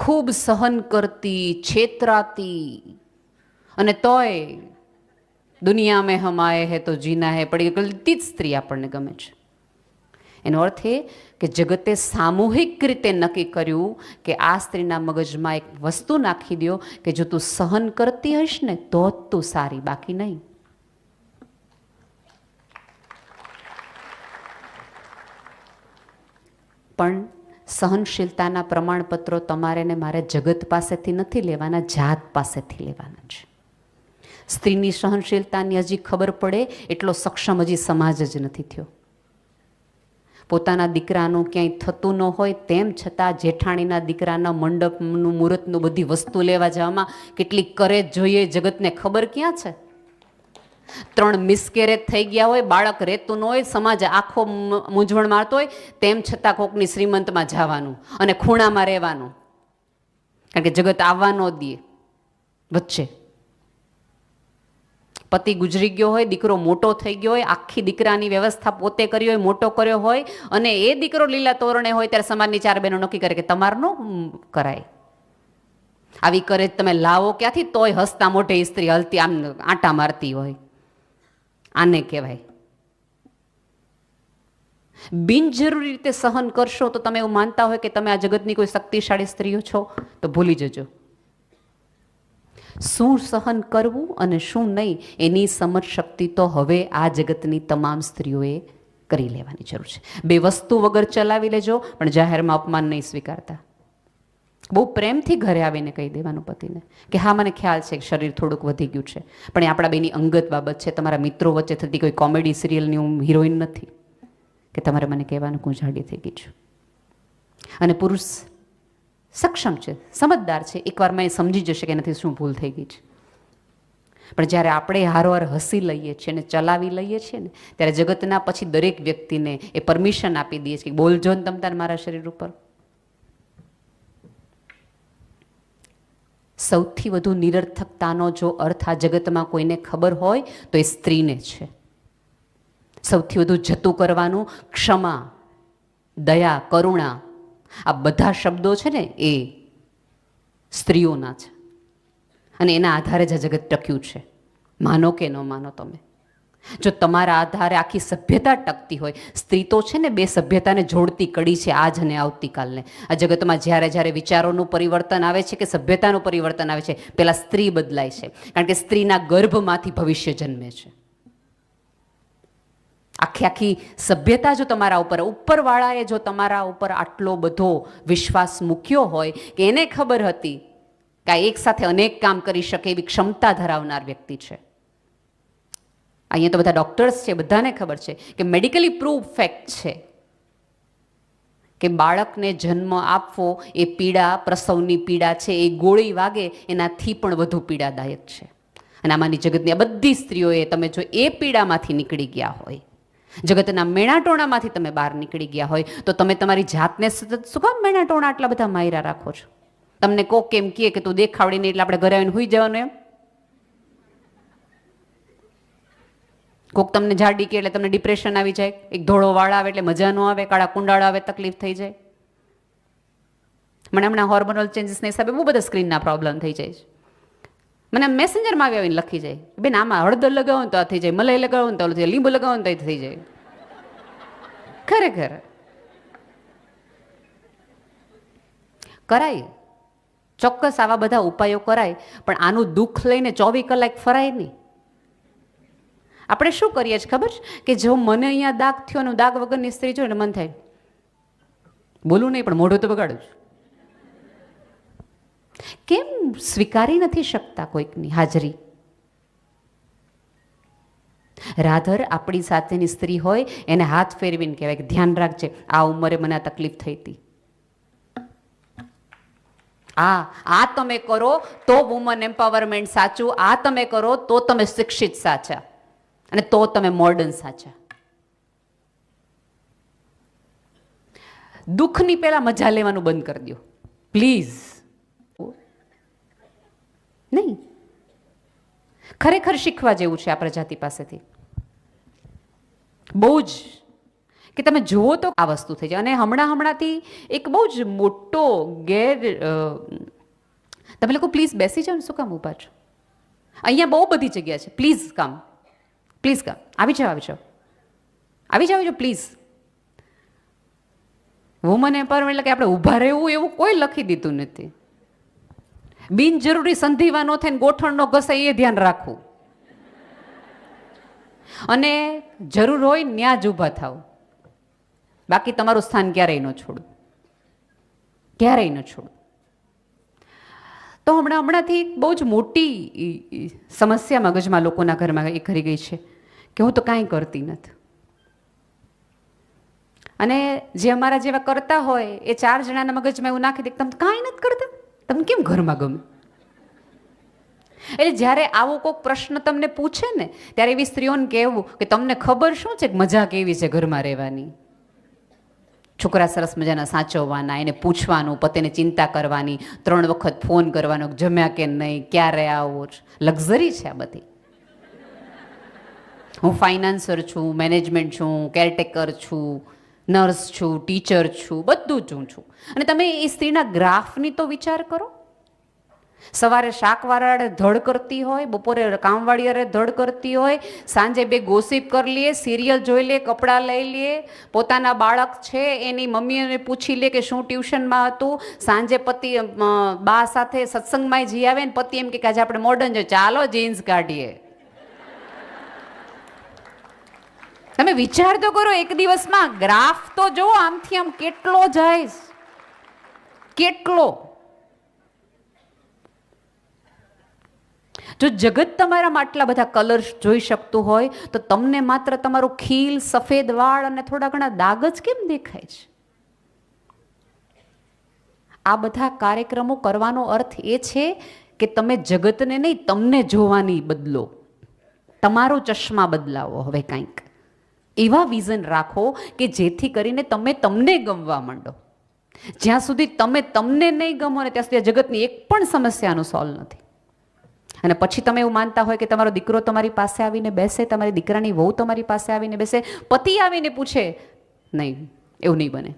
ખૂબ સહન કરતી, છેતરાતી, અને તોય દુનિયા મેં હમ આએ હે તો જીના હે પડી ગલતી જ સ્ત્રી આપણને ગમે છે. એનો અર્થ એ કે જગતે સામૂહિક રીતે નક્કી કર્યું કે આ સ્ત્રીના મગજમાં એક વસ્તુ નાખી દો કે જો તું સહન કરતી હશ ને તો જ તું સારી, બાકી નહીં. પણ સહનશીલતાના પ્રમાણપત્રો તમારે ને મારે જગત પાસેથી નથી લેવાના, જાત પાસેથી લેવાના છે. સ્ત્રીની સહનશીલતાની હજી ખબર પડે એટલો સક્ષમ હજી સમાજ જ નથી થયો. પોતાના દીકરાનું ક્યાંય થતું ન હોય તેમ છતાં જેઠાણીના દીકરાના મંડપનું મુહૂર્તનું બધી વસ્તુ લેવા જવામાં કેટલી કરે જોઈએ જગતને ખબર ક્યાં છે. 3 મિસકેરેજ થઈ ગયા હોય, બાળક રહેતું ન હોય, સમાજ આખો મૂંઝવણ મારતો હોય, તેમ છતાં કોકની શ્રીમંતમાં જવાનું અને ખૂણામાં રહેવાનું, કારણ કે જગત આવવા ન દે. વચ્ચે પતિ ગુજરી ગયો હોય, દીકરો મોટો થઈ ગયો હોય, આખી દીકરાની વ્યવસ્થા પોતે કરી હોય, મોટો કર્યો હોય, અને એ દીકરો લીલા તોરણે હોય ત્યારે સમાજની 4 બહેનો નક્કી કરે કે તમારનો કરાય. આવી કરે તમે લાવો ક્યાંથી? તોય હસતા મોઢે સ્ત્રી હલતી આમ આંટા મારતી હોય. આને કહેવાય બિનજરૂરી રીતે સહન કરશો તો તમે એવું માનતા હોય કે તમે આ જગતની કોઈ શક્તિશાળી સ્ત્રીઓ છો, તો ભૂલી જજો. શું સહન કરવું અને શું નહીં એની સમજ શક્તિ તો હવે આ જગતની તમામ સ્ત્રીઓએ કરી લેવાની જરૂર છે. 2 વસ્તુ વગર ચલાવી લેજો, પણ જાહેરમાં અપમાન નહીં સ્વીકારતા. બહુ પ્રેમથી ઘરે આવીને કહી દેવાનું પતિને કે હા મને ખ્યાલ છે કે શરીર થોડુંક વધી ગયું છે, પણ એ આપણા બેની અંગત બાબત છે. તમારા મિત્રો વચ્ચે થતી કોઈ કોમેડી સિરિયલની હું હિરોઈન નથી કે તમારે મને કહેવાનું હું જાડી થઈ ગઈ છું. અને પુરુષ સક્ષમ છે, સમજદાર છે, એકવારમાં એ સમજી જશે કે એનાથી શું ભૂલ થઈ ગઈ છે. પણ જ્યારે આપણે હારોહાર હસી લઈએ છીએ અને ચલાવી લઈએ છીએ ને, ત્યારે જગતના પછી દરેક વ્યક્તિને એ પરમિશન આપી દઈએ છીએ કે બોલજો ને તમ તાર મારા શરીર ઉપર. સૌથી વધુ નિરર્થકતાનો જો અર્થ આ જગતમાં કોઈને ખબર હોય તો એ સ્ત્રીને છે. સૌથી વધુ જતું કરવાનું ક્ષમા, દયા, કરુણા, આ બધા શબ્દો છે ને એ સ્ત્રીઓના છે, અને એના આધારે જ આ જગત ટક્યું છે. માનો કે ન માનો તમે. જો તમારા આધારે આખી સભ્યતા ટકતી હોય, સ્ત્રી તો છે ને 2 સભ્યતાને જોડતી કડી છે, આજ અને આવતીકાલને. આ જગતમાં જ્યારે જ્યારે વિચારોનું પરિવર્તન આવે છે કે સભ્યતાનું પરિવર્તન આવે છે, પહેલા સ્ત્રી બદલાય છે, કારણ કે સ્ત્રીના ગર્ભમાંથી ભવિષ્ય જન્મે છે. આખી સભ્યતા જો તમારા ઉપરવાળાએ જો તમારા ઉપર આટલો બધો વિશ્વાસ મૂક્યો હોય કે એને ખબર હતી કે આ એક સાથે અનેક કામ કરી શકે એવી ક્ષમતા ધરાવનાર વ્યક્તિ છે. અહીંયા તો બધા ડોક્ટર્સ છે, બધાને ખબર છે કે મેડિકલી પ્રૂવ ફેક્ટ છે કે બાળકને જન્મ આપવો એ પીડા, પ્રસવની પીડા છે, એ ગોળી વાગે એનાથી પણ વધુ પીડાદાયક છે. અને આમાંની જગતની આ બધી સ્ત્રીઓએ તમે જો એ પીડામાંથી નીકળી ગયા હોય, જગતના મેણાટોણામાંથી તમે બહાર નીકળી ગયા હોય, તો તમે તમારી જાતને સતત શું કામ મેણાટોણા આટલા બધા માયરા રાખો છો? તમને કોક કેમ કહે કે તું દેખાવડીને એટલે આપણે ઘરે આવીને હુઈ જવાનું એમ? કોક તમને જાડી કે એટલે તમને ડિપ્રેશન આવી જાય, એક ધોળો વાળ આવે એટલે મજા ન આવે, કાળા કુંડાળ આવે તકલીફ થઈ જાય. મને હમણાં હોર્મોનલ ચેન્જીસના હિસાબે બહુ બધા સ્ક્રીનના પ્રોબ્લેમ થઈ જાય છે. મને મેસેન્જરમાં આવીને લખી જાય, બેન આમાં હળદર લગાવો ને તો આ થઈ જાય, મલાઈ લગાવો ને તો થઈ જાય, લીંબુ લગાવો ને તો થઈ જાય. ખરેખર કરાય, ચોક્કસ આવા બધા ઉપાયો કરાય, પણ આનું દુઃખ લઈને 24 કલાક ફરાય નહીં. આપણે શું કરીએ છીએ ખબર છે કે જો મને અહીંયા દાગ થયો ને દાગ વગરની સ્ત્રી જોઈને મન થાય બોલું નહીં પણ મોઢું તો બગાડું છું. કેમ સ્વીકારી નથી શકતા કોઈકની હાજરી? રાધર આપણી સાથેની સ્ત્રી હોય એને હાથ ફેરવીને કહેવાય કે ધ્યાન રાખજે, આ ઉંમરે મને આ તકલીફ થઈ હતી, આ તમે કરો તો વુમન એમ્પાવરમેન્ટ સાચું, આ તમે કરો તો તમે શિક્ષિત સાચા, અને તો તમે મોડર્ન સાચા. દુઃખની પહેલા મજા લેવાનું બંધ કરી દો પ્લીઝ. નહીં, ખરેખર શીખવા જેવું છે આ પ્રજાતિ પાસેથી બહુ જ, કે તમે જુઓ તો આ વસ્તુ થઈ જાય. અને હમણાંથી એક બહુ જ મોટો તમે લોકો પ્લીઝ બેસી જાઓ ને, શું કામ ઊભા છો? અહીંયા બહુ બધી જગ્યા છે, પ્લીઝ કામ, પ્લીઝ કામ, આવી જાઓ પ્લીઝ. વુમન એમ્પાવરમેન્ટ એટલે કે આપણે ઊભા રહેવું એવું કોઈ લખી દીધું નથી. બિનજરૂરી સંધિવા ન થાય ને ગોઠણ ન ઘસાય એ ધ્યાન રાખવું, અને જરૂર હોય ત્યાં જ ઊભા થાવ. બાકી તમારું સ્થાન ક્યારેય ન છોડું, ક્યારેય ન છોડું. તો હમણાંથી બહુ જ મોટી સમસ્યા મગજમાં લોકોના ઘરમાં એ કરી ગઈ છે કે હું તો કાંઈ કરતી નથી. અને જે અમારા જેવા કરતા હોય એ 4 જણાના મગજમાં એવું નાખી દે કે તમે કાંઈ નથી કરતા, તમને કેમ ઘરમાં ગમે. એટલે જ્યારે આવો કોઈક પ્રશ્ન તમને પૂછે ને ત્યારે એવી સ્ત્રીઓને કહેવું કે તમને ખબર શું છે કે મજા કેવી છે ઘરમાં રહેવાની. છોકરા સરસ મજાના સાચવવાના, એને પૂછવાનું, પતિને ચિંતા કરવાની, 3 વખત ફોન કરવાનો, જમ્યા કે નહીં, ક્યારે આવો. લક્ઝરી છે આ બધી. હું ફાઇનાન્સર છું, મેનેજમેન્ટ છું, કેરટેકર છું, નર્સ છું, ટીચર છું, બધું જ છું. અને તમે એ સ્ત્રીના ગ્રાફની તો વિચાર કરો. સવારે શાકવાળા ધડ કરતી હોય, બપોરે કામવાળી અરે ધડ કરતી હોય, સાંજે 2 ગોસિપ કરી લે, સિરિયલ જોઈ લે, કપડાં લઈ લે, પોતાના બાળક છે એની મમ્મીને પૂછી લે કે શું ટ્યુશનમાં હતું, સાંજે પતિ બા સાથે સત્સંગમાં જઈ આવે ને પતિ એમ કે આજે આપણે મોડર્ન છે, ચાલો જીન્સ કાઢીએ. તમે વિચાર તો કરો, એક દિવસમાં ગ્રાફ તો જો આમથી આમ કેટલો જાય, કેટલો. જો જગત તમારામાં આટલા બધા કલર્સ જોઈ શકતું હોય તો તમને માત્ર તમારું ખીલ, સફેદ વાળ અને થોડા ઘણા દાગ જ કેમ દેખાય છે? આ બધા કાર્યક્રમો કરવાનો અર્થ એ છે કે તમે જગતને નહીં, તમને જોવાની બદલો, તમારો ચશ્મા બદલાવો. હવે કંઈક એવા વિઝન રાખો કે જેથી કરીને તમે તમને ગમવા માંડો. જ્યાં સુધી તમે તમને નહીં ગમો ને ત્યાં સુધી જગતની એક પણ સમસ્યાનું સોલ્વ નથી. અને પછી તમે એવું માનતા હોય કે તમારો દીકરો તમારી પાસે આવીને બેસે, તમારી દીકરાની વહુ તમારી પાસે આવીને બેસે, પતિ આવીને પૂછે, નહીં, એવું નહીં બને.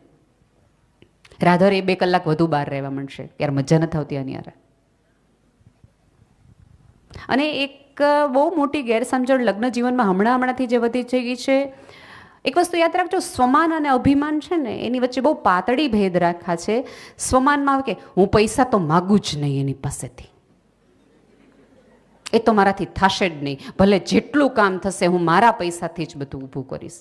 રાધર એ 2 કલાક વધુ બહાર રહેવા માંડશે, યાર મજા નથી આવતી આની યાર. અને એક બહુ મોટી ગેરસમજણ લગ્ન જીવનમાં હમણાંથી જે વધી થઈ ગઈ છે, એક વસ્તુ યાદ રાખજો, સ્વમાન અને અભિમાન છે ને એની વચ્ચે બહુ પાતળી ભેદ રાખ્યા છે. સ્વમાનમાં કે હું પૈસા તો માગું જ નહીં એની પાસેથી, એ તો મારાથી થશે જ નહીં, ભલે જેટલું કામ થશે હું મારા પૈસાથી જ બધું ઊભું કરીશ.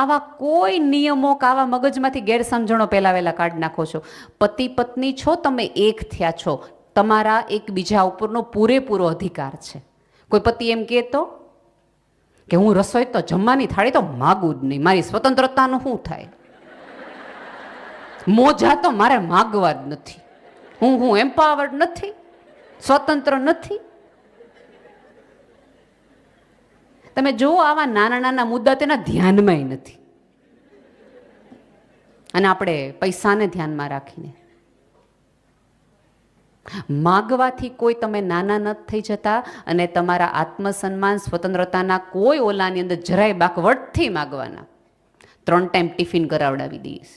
આવા કોઈ નિયમો કે આવા મગજમાંથી ગેરસમજણો પહેલા વહેલા કાઢી નાખો છો. પતિ પત્ની છો, તમે એક થયા છો, તમારા એકબીજા ઉપરનો પૂરેપૂરો અધિકાર છે. કોઈ પતિ એમ કહેતો કે હું રસોઈ તો જમવાની થાળી તો માગું જ નહીં, મારી સ્વતંત્રતાનું શું થાય, મોજા તો મારે માગવા જ નથી, હું એમ્પાવર્ડ નથી, સ્વતંત્ર નથી. તમે જો આવા નાના નાના મુદ્દા તેના ધ્યાનમાં નથી. અને આપણે પૈસાને ધ્યાનમાં રાખીને માગવાથી કોઈ તમે નાના નથી થઈ જતા, અને તમારા આત્મસન્માન, સ્વતંત્રતાના કોઈ ઓલાની અંદર જરાય બાકવટથી માગવાના. 3 ટાઈમ ટિફિન કરાવડાવી દઈશ.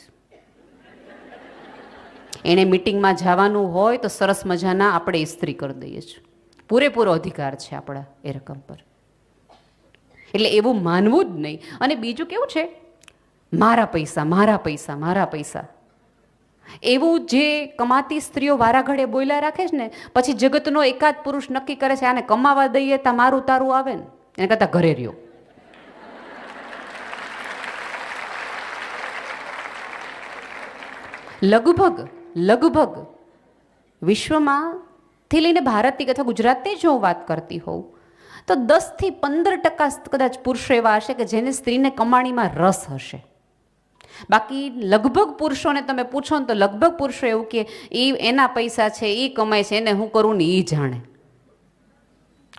એને મિટિંગમાં જવાનું હોય તો સરસ મજાના આપણે ઇસ્ત્રી કરી દઈએ છીએ. પૂરેપૂરો અધિકાર છે આપણા એ રકમ પર. એટલે એવું માનવું જ નહીં. અને બીજું કેવું છે, મારા પૈસા, મારા પૈસા, મારા પૈસા, એવું જે કમાતી સ્ત્રીઓ વારાઘડે બોલ્યા રાખે છે ને, પછી જગતનો એકાદ પુરુષ નક્કી કરે છે આને કમાવા દઈએ તો મારું તારું આવે ને, એને કરતા ઘરે રહ્યો. લગભગ વિશ્વમાંથી લઈને ભારતની અથવા ગુજરાતની જો હું વાત કરતી હોઉં તો 10 થી 15% કદાચ પુરુષો એવા હશે કે જેને સ્ત્રીને કમાણીમાં રસ હશે. બાકી લગભગ પુરુષોને તમે પૂછો ને તો લગભગ પુરુષો એવું કે એ એના પૈસા છે, એ કમાય છે, એને હું કરું ને એ જાણે.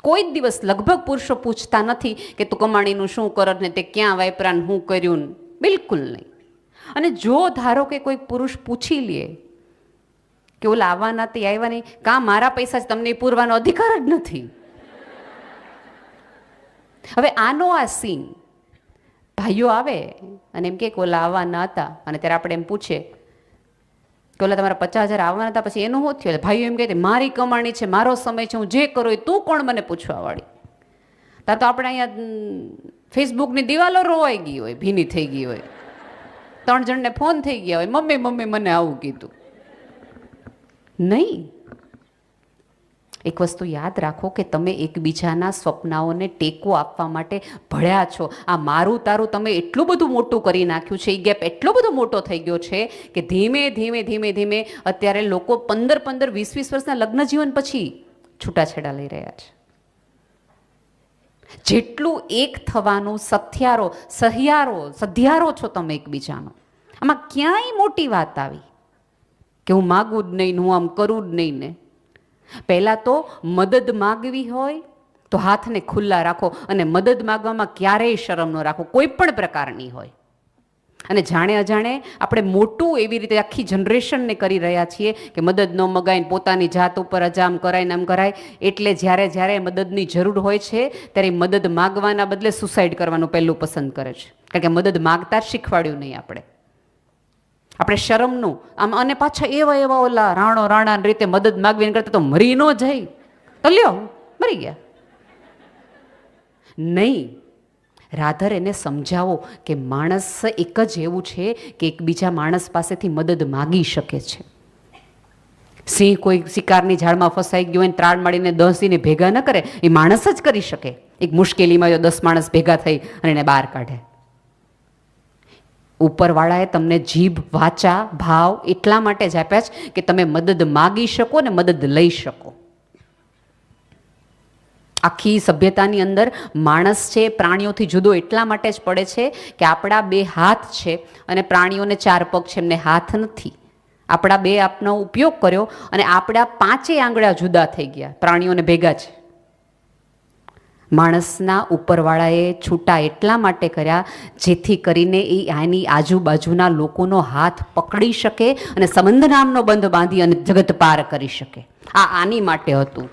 કોઈ જ દિવસ લગભગ પુરુષો પૂછતા નથી કે તું કમાણીનું શું કરત ને તે ક્યાં વાપરા ને શું કર્યું ને, બિલકુલ નહીં. અને જો ધારો કે કોઈ પુરુષ પૂછી લે કે ઓલા આવવાના તે આવ્યા નહીં, કાં મારા પૈસા જ તમને પૂરવાનો અધિકાર જ નથી. હવે આનો આ સીન, ભાઈઓ આવે અને એમ કે ઓલા આવવાના હતા, અને ત્યારે આપણે એમ પૂછીએ કે ઓલા તમારા 50,000 આવવાના હતા, પછી એનું શું થયું? ભાઈઓ એમ કહે મારી કમાણી છે, મારો સમય છે, હું જે કરું એ તું કોણ મને પૂછવા વાળી? ત્યાં તો આપણે અહીંયા ફેસબુકની દિવાલો રોવાઈ ગઈ હોય, ભીની થઈ ગઈ હોય, 3 જણને ફોન થઈ ગયા હોય, મમ્મી મને આવું કીધું. નહીં, એક વસ્તુ યાદ રાખો કે તમે એકબીજાના સ્વપ્નાઓને ટેકો આપવા માટે ભળ્યા છો. આ મારું તારું તમે એટલું બધું મોટું કરી નાખ્યું છે, એ ગેપ એટલો બધો મોટો થઈ ગયો છે કે ધીમે ધીમે ધીમે ધીમે અત્યારે લોકો 15-15, 20-20 વર્ષના લગ્ન જીવન પછી છૂટાછેડા લઈ રહ્યા છે. જેટલું એક થવાનું સધિયારો છો તમે એકબીજાનો. આમાં ક્યાંય મોટી વાત આવી કે હું માગું જ નહીં, હું આમ કરું જ નહીં ને. પહેલાં તો મદદ માગવી હોય તો હાથને ખુલ્લા રાખો, અને મદદ માગવામાં ક્યારેય શરમ ન રાખો, કોઈ પણ પ્રકારની હોય. અને જાણે અજાણે આપણે મોટું એવી રીતે આખી જનરેશનને કરી રહ્યા છીએ કે મદદ ન મગાઈને પોતાની જાત ઉપર અજામ કરાય ને આમ કરાય. એટલે જ્યારે મદદની જરૂર હોય છે ત્યારે મદદ માગવાના બદલે સુસાઇડ કરવાનું પહેલું પસંદ કરે છે. કારણ કે મદદ માગતા જ શીખવાડ્યું નહીં આપણે શરમનું આમ. અને પાછા એવા ઓલા રાણા રીતે મદદ માગવી કરતા તો મરી ન જાય તો લ્યો મરી ગયા નહીં. રાધર એને સમજાવો કે માણસ એક જ એવું છે કે એકબીજા માણસ પાસેથી મદદ માગી શકે છે. સિંહ કોઈ શિકારની ઝાડમાં ફસાઈ ગયો હોય, ત્રાડ માડીને 10 સિંહને ભેગા ન કરે, એ માણસ જ કરી શકે. એક મુશ્કેલીમાં 10 માણસ ભેગા થઈ અને એને બહાર કાઢે. ઉપરવાળાએ તમને જીભ, વાચા, ભાવ એટલા માટે જ આપ્યા છે કે તમે મદદ માગી શકો ને મદદ લઈ શકો. આખી સભ્યતાની અંદર માણસ છે પ્રાણીઓથી જુદો એટલા માટે જ પડે છે કે આપણા 2 હાથ છે અને પ્રાણીઓને 4 પગ છે, એમને હાથ નથી. આપણા 2 આપનો ઉપયોગ કર્યો અને આપણા 5 આંગળા જુદા થઈ ગયા, પ્રાણીઓને ભેગા છે. માણસના ઉપરવાળાએ છૂટા એટલા માટે કર્યા જેથી કરીને એ આની આજુબાજુના લોકોનો હાથ પકડી શકે અને સંબંધ નામનો બંધ બાંધી અને જગત પાર કરી શકે. આની માટે હતું,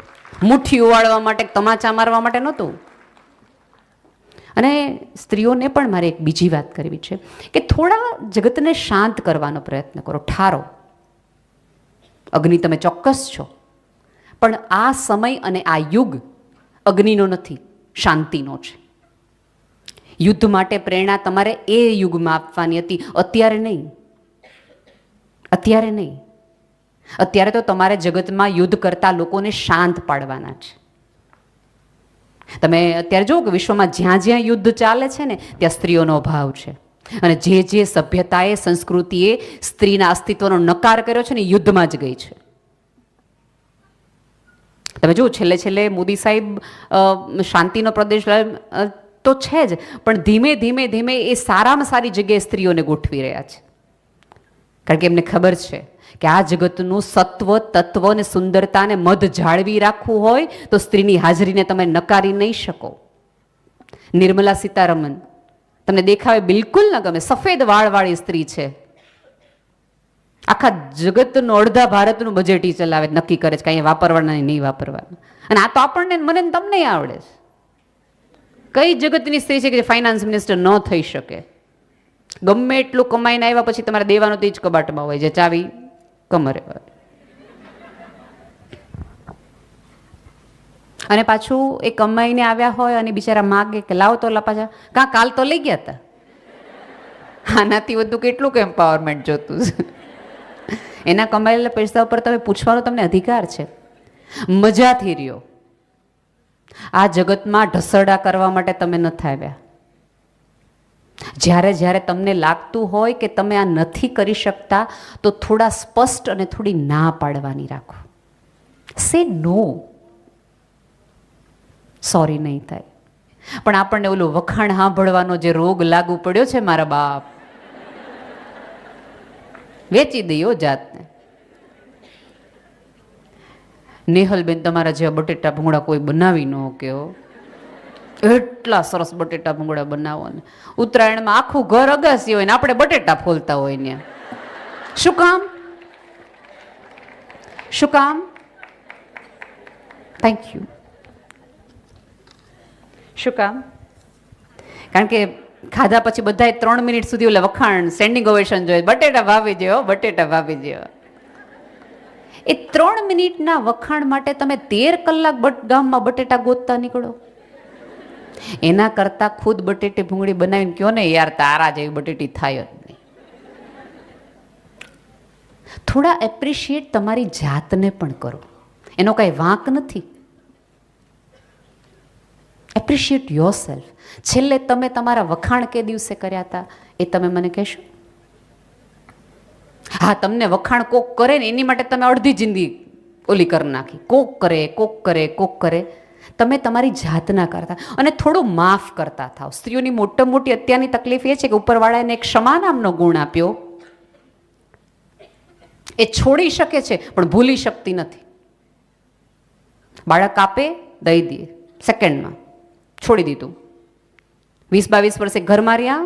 મુઠ્ઠી ઉવાળવા માટે, તમાચા મારવા માટે નહોતું. અને સ્ત્રીઓને પણ મારે એક બીજી વાત કરવી છે કે થોડા જગતને શાંત કરવાનો પ્રયત્ન કરો. ઠારો, અગ્નિ તમે ચોક્કસ છો, પણ આ સમય અને આ યુગ અગ્નિનો નથી, શાંતિનો છે. યુદ્ધ માટે પ્રેરણા તમારે એ યુગમાં આપવાની હતી, અત્યારે નહીં. અત્યારે તો તમારે જગતમાં યુદ્ધ કરતા લોકોને શાંત પાડવાના છે. તમે અત્યારે જુઓ કે વિશ્વમાં જ્યાં યુદ્ધ ચાલે છે ને ત્યાં સ્ત્રીઓનો અભાવ છે. અને જે સભ્યતાએ, સંસ્કૃતિએ સ્ત્રીના અસ્તિત્વનો નકાર કર્યો છે ને યુદ્ધમાં જ ગઈ છે. તમે જુઓ છેલ્લે મોદી સાહેબ શાંતિનો પ્રદેશ તો છે જ, પણ ધીમે ધીમે એ સારામાં સારી જગ્યાએ સ્ત્રીઓને ગોઠવી રહ્યા છે. કારણ કે એમને ખબર છે કે આ જગતનું સત્વ, તત્વ અને સુંદરતાને મધ જાળવી રાખવું હોય તો સ્ત્રીની હાજરીને તમે નકારી નહીં શકો. નિર્મલા સીતારમન તમને દેખાવે બિલકુલ ન ગમે, સફેદ વાળવાળી સ્ત્રી છે, આખા જગતનું અડધા ભારતનું બજેટ ચલાવે, નક્કી કરે છે કે અહીંયા વાપરવાના નહીં વાપરવાના. અને આ તો આપણને મને તમને આવડે છે. કઈ જગતની સ્ત્રી છે કે ફાઇનાન્સ મિનિસ્ટર ન થઈ શકે? ગમે એટલું કમાઈને આવ્યા પછી તમારે દેવાનું તો જ કબાટમાં હોય, જે ચાવી કમરે હોય. અને પાછું એ કમાઈને આવ્યા હોય અને બિચારા માગે કે લાવો તો પાછા, કાં કાલ તો લઈ ગયા હતા. આનાથી વધુ કેટલું એમ્પાવરમેન્ટ જોતું છે? એના કમાયેલા પૈસા ઉપર તમે પૂછવાનો તમને અધિકાર છે. મજાથી રહ્યો. આ જગતમાં ઢસરડા કરવા માટે તમે નથી આવ્યા. જ્યારે તમને લાગતું હોય કે તમે આ નથી કરી શકતા તો થોડા સ્પષ્ટ અને થોડી ના પાડવાની રાખો. સે નો. સોરી નહીં થાય. પણ આપણને ઓલું વખાણ સાંભળવાનો જે રોગ લાગુ પડ્યો છે મારા બાપ, વેચી દઈએ જાતને. નેહલબેન તમારા જેવા બટેટા ભૂંગળા કોઈ બનાવી ન કહો. એટલા સરસ બટેટા ભૂંગળા બનાવો ને ઉત્તરાયણમાં આખું ઘર અગાસી હોય ને આપણે બટેટા ફોલતા હોય ને. શું કામ? Thank you. શું કામ? કારણ કે ખાધા પછી બધા 3 મિનિટ સુધી ઓલા વખાણ, સ્ટેન્ડિંગ ઓવેશન જોઈએ, બટેટા ભાવી જેવો, બટેટા ભાવી જેવો. એ 3 મિનિટના વખાણ માટે તમે 13 કલાક ગામમાં બટેટા ગોતતા નીકળો. એના કરતા ખુદ બટેટી ભૂંગળી બનાવીને કહો ને યાર તારા જેવી બટેટી થાય જ નહીં. થોડા એપ્રિશિએટ તમારી જાતને પણ કરો. એનો કાંઈ વાંક નથી. Appreciate your self. છેલ્લે તમે તમારા વખાણ કે દિવસે કર્યા હતા એ તમે મને કહેશો? હા, તમને વખાણ કોક કરે ને એની માટે તમે અડધી જિંદગી ઓલી કરી નાખી. કોક કરે, કોક કરે, કોક કરે. તમે તમારી જાતના કરતા અને થોડું માફ કરતા થાવ. સ્ત્રીઓની મોટી અત્યારની તકલીફ એ છે કે ઉપરવાળાને એક ક્ષમા નામનો ગુણ આપ્યો. એ છોડી શકે છે પણ ભૂલી શકતી નથી. બાળક આપે, દઈ દે, સેકન્ડમાં છોડી દીધું. 20-22 વર્ષે ઘરમાં રહ્યા,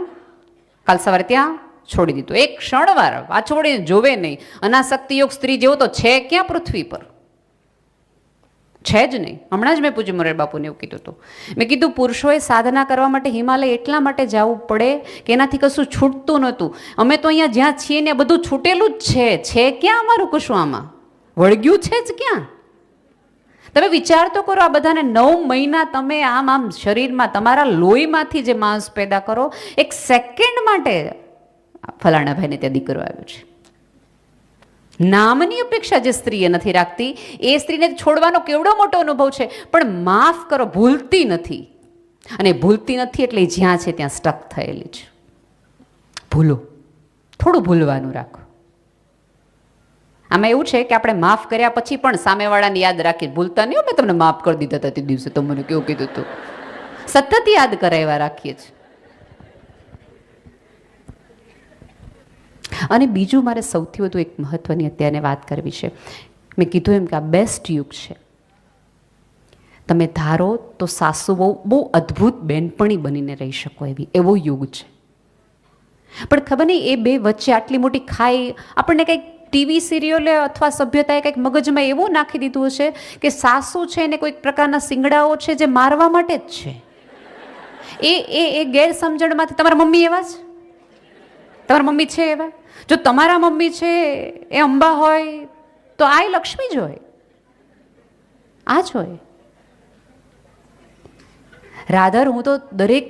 કાલ સવારે ત્યાં છોડી દીધું. એક ક્ષણવાર આ છોડીને જોવે નહીં. અનાસક્તિયોગ સ્ત્રી જેવો તો છે ક્યાં પૃથ્વી પર? છે જ નહીં. હમણાં જ મેં પૂજ્ય મોરારી બાપુને એવું કીધું હતું. મેં કીધું પુરુષોએ સાધના કરવા માટે હિમાલય એટલા માટે જવું પડે કે એનાથી કશું છૂટતું નહોતું. અમે તો અહીંયા જ્યાં છીએ ને બધું છૂટેલું જ છે. છે ક્યાં અમારું કશું? આમાં વળગ્યું છે જ ક્યાં? તમે વિચાર તો કરો, આ બધાને 9 મહિના તમે આમ શરીરમાં તમારા લોહીમાંથી જે માંસ પેદા કરો, એક સેકન્ડ માટે ફલાણા ભાઈને ત્યાં દીકરો આવ્યો છે. નામની અપેક્ષા જે સ્ત્રીએ નથી રાખતી એ સ્ત્રીને છોડવાનો કેવડો મોટો અનુભવ છે. પણ માફ કરો, ભૂલતી નથી. અને ભૂલતી નથી એટલે જ્યાં છે ત્યાં સ્ટક થયેલી છે. ભૂલો, થોડું ભૂલવાનું રાખો. આમાં એવું છે કે આપણે માફ કર્યા પછી પણ સામેવાળાને યાદ રાખી ભૂલતા નહીં. મેં તમને માફ કરી દીધા હતા તે દિવસે, તો મને કેવું કીધું હતું. સતત યાદ કરાવ્યા રાખીએ છીએ. અને બીજું મારે સૌથી વધુ એક મહત્વની અત્યારે વાત કરવી છે. મેં કીધું એમ કે આ બેસ્ટ યુગ છે. તમે ધારો તો સાસુ બહુ અદ્ભુત બેનપણી બનીને રહી શકો એવો યુગ છે. પણ ખબર નહીં એ બે વચ્ચે આટલી મોટી ખાઈ આપણને કંઈક ટીવી સિરિયલે અથવા સભ્યતાએ કંઈક મગજમાં એવું નાખી દીધું હશે કે સાસુ છે ને કોઈક પ્રકારના સિંગડાઓ છે જે મારવા માટે જ છે. એ ગેરસમજણમાંથી તમારા મમ્મી એવા જ, તમારા મમ્મી છે એવા. જો તમારા મમ્મી છે એ અંબા હોય તો આ લક્ષ્મી જ હોય, આ જ હોય. રાધર હું તો દરેક,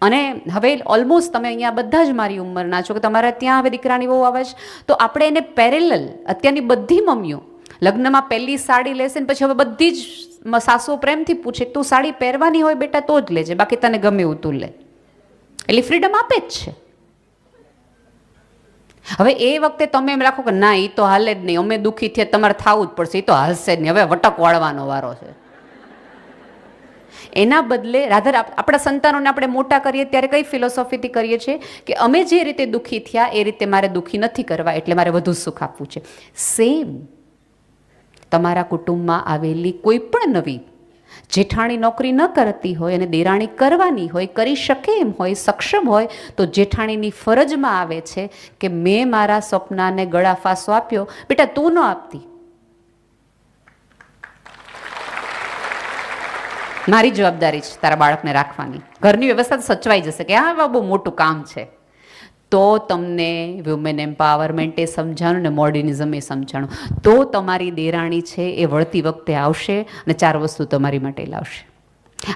અને હવે ઓલમોસ્ટ તમે અહીંયા બધા જ મારી ઉંમરના છો કે તમારા ત્યાં હવે દીકરાની બહુ આવે છે, તો આપણે એને પેરેલલ અત્યારની બધી મમ્મીઓ લગ્નમાં પહેલી સાડી લેશે ને પછી હવે બધી જ સાસુઓ પ્રેમથી પૂછે તું સાડી પહેરવાની હોય બેટા તો જ લેજે, બાકી તને ગમે એવું તું લે. એટલે ફ્રીડમ આપે જ છે. હવે એ વખતે તમે એમ રાખો કે ના એ તો હાલે જ નહીં, અમે દુઃખી થયા, તમારે થવું જ પડશે, એ તો હાલશે જ નહીં, હવે વટક વાળવાનો વારો છે. એના બદલે રાધર આપણા સંતાનોને આપણે મોટા કરીએ ત્યારે કઈ ફિલોસોફીથી કરીએ છીએ કે અમે જે રીતે દુઃખી થયા એ રીતે મારે દુઃખી નથી કરવા, એટલે મારે વધુ સુખ આપવું છે. સેમ તમારા કુટુંબમાં આવેલી કોઈ પણ નવી જેઠાણી નોકરી ન કરતી હોય અને દેરાણી કરવાની હોય, કરી શકે એમ હોય, સક્ષમ હોય, તો જેઠાણીની ફરજમાં આવે છે કે મેં મારા સ્વપ્નાને ગળા ફાંસો આપ્યો, બેટા તું ન આપતી, મારી જવાબદારી છે તારા બાળકને રાખવાની, ઘરની વ્યવસ્થા સચવાઈ જશે કે હા બહુ મોટું કામ છે. તો તમને વુમેન એમ્પાવરમેન્ટ એ સમજાણું ને મોડર્નિઝમ એ સમજાણું, તો તમારી દેરાણી છે એ વળતી વખતે આવશે અને 4 વસ્તુ તમારી માટે લાવશે.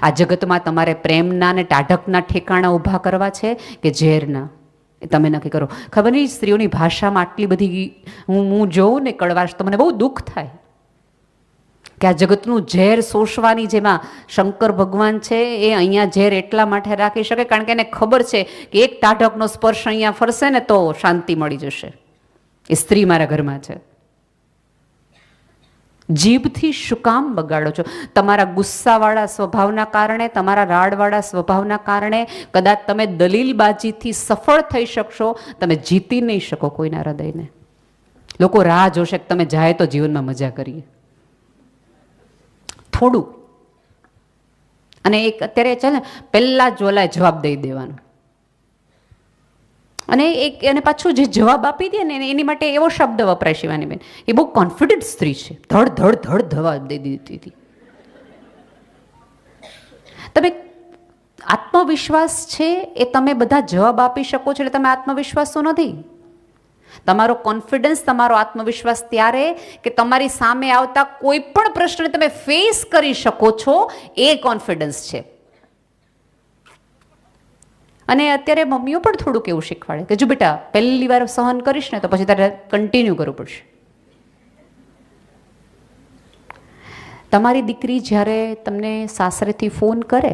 આ જગતમાં તમારે પ્રેમના ને ટાઢકના ઠેકાણા ઊભા કરવા છે કે ઝેરના, એ તમે નક્કી કરો. ખબર નહીં સ્ત્રીઓની ભાષામાં આટલી બધી હું જોઉં ને કડવાશ તો મને બહુ દુઃખ થાય કે આ જગતનું ઝેર શોષવાની જેમાં શંકર ભગવાન છે એ અહીંયા ઝેર એટલા માટે રાખી શકે કારણ કે એને ખબર છે કે એક ટાઢકનો સ્પર્શ અહીંયા ફરશે ને તો શાંતિ મળી જશે. એ સ્ત્રી મારા ઘરમાં છે. જીભથી શું કામ બગાડો છો? તમારા ગુસ્સાવાળા સ્વભાવના કારણે, તમારા રાડવાળા સ્વભાવના કારણે કદાચ તમે દલીલબાજીથી સફળ થઈ શકશો, તમે જીતી નહીં શકો કોઈના હૃદયને. લોકો રાહ જોશે કે તમે જાય તો જીવનમાં મજા કરીએ થોડું. અને એક અત્યારે છે ને પહેલાં જ ઓલા જવાબ દઈ દેવાનો, અને એક એને પાછું જે જવાબ આપી દે ને એની માટે એવો શબ્દ વપરાય શિવાનીબેન, એ બહુ કોન્ફિડન્ટ સ્ત્રી છે, ધડ ધડ ધડ જવાબ દઈ દીધી હતી. તમે આત્મવિશ્વાસ છે એ તમે બધા જવાબ આપી શકો છો એટલે તમે આત્મવિશ્વાસો નથી. તમારો કોન્ફિડન્સ, તમારો આત્મવિશ્વાસ ત્યારે કે તમારી સામે આવતા કોઈ પણ પ્રશ્નને તમે ફેસ કરી શકો છો, એ કોન્ફિડન્સ છે. અને અત્યારે મમ્મીઓ પણ થોડુંક એવું શીખવાડે કે જો બેટા પહેલી વાર સહન કરીશ ને તો પછી તારે કન્ટિન્યુ કરવું પડશે. તમારી દીકરી જ્યારે તમને સાસરેથી ફોન કરે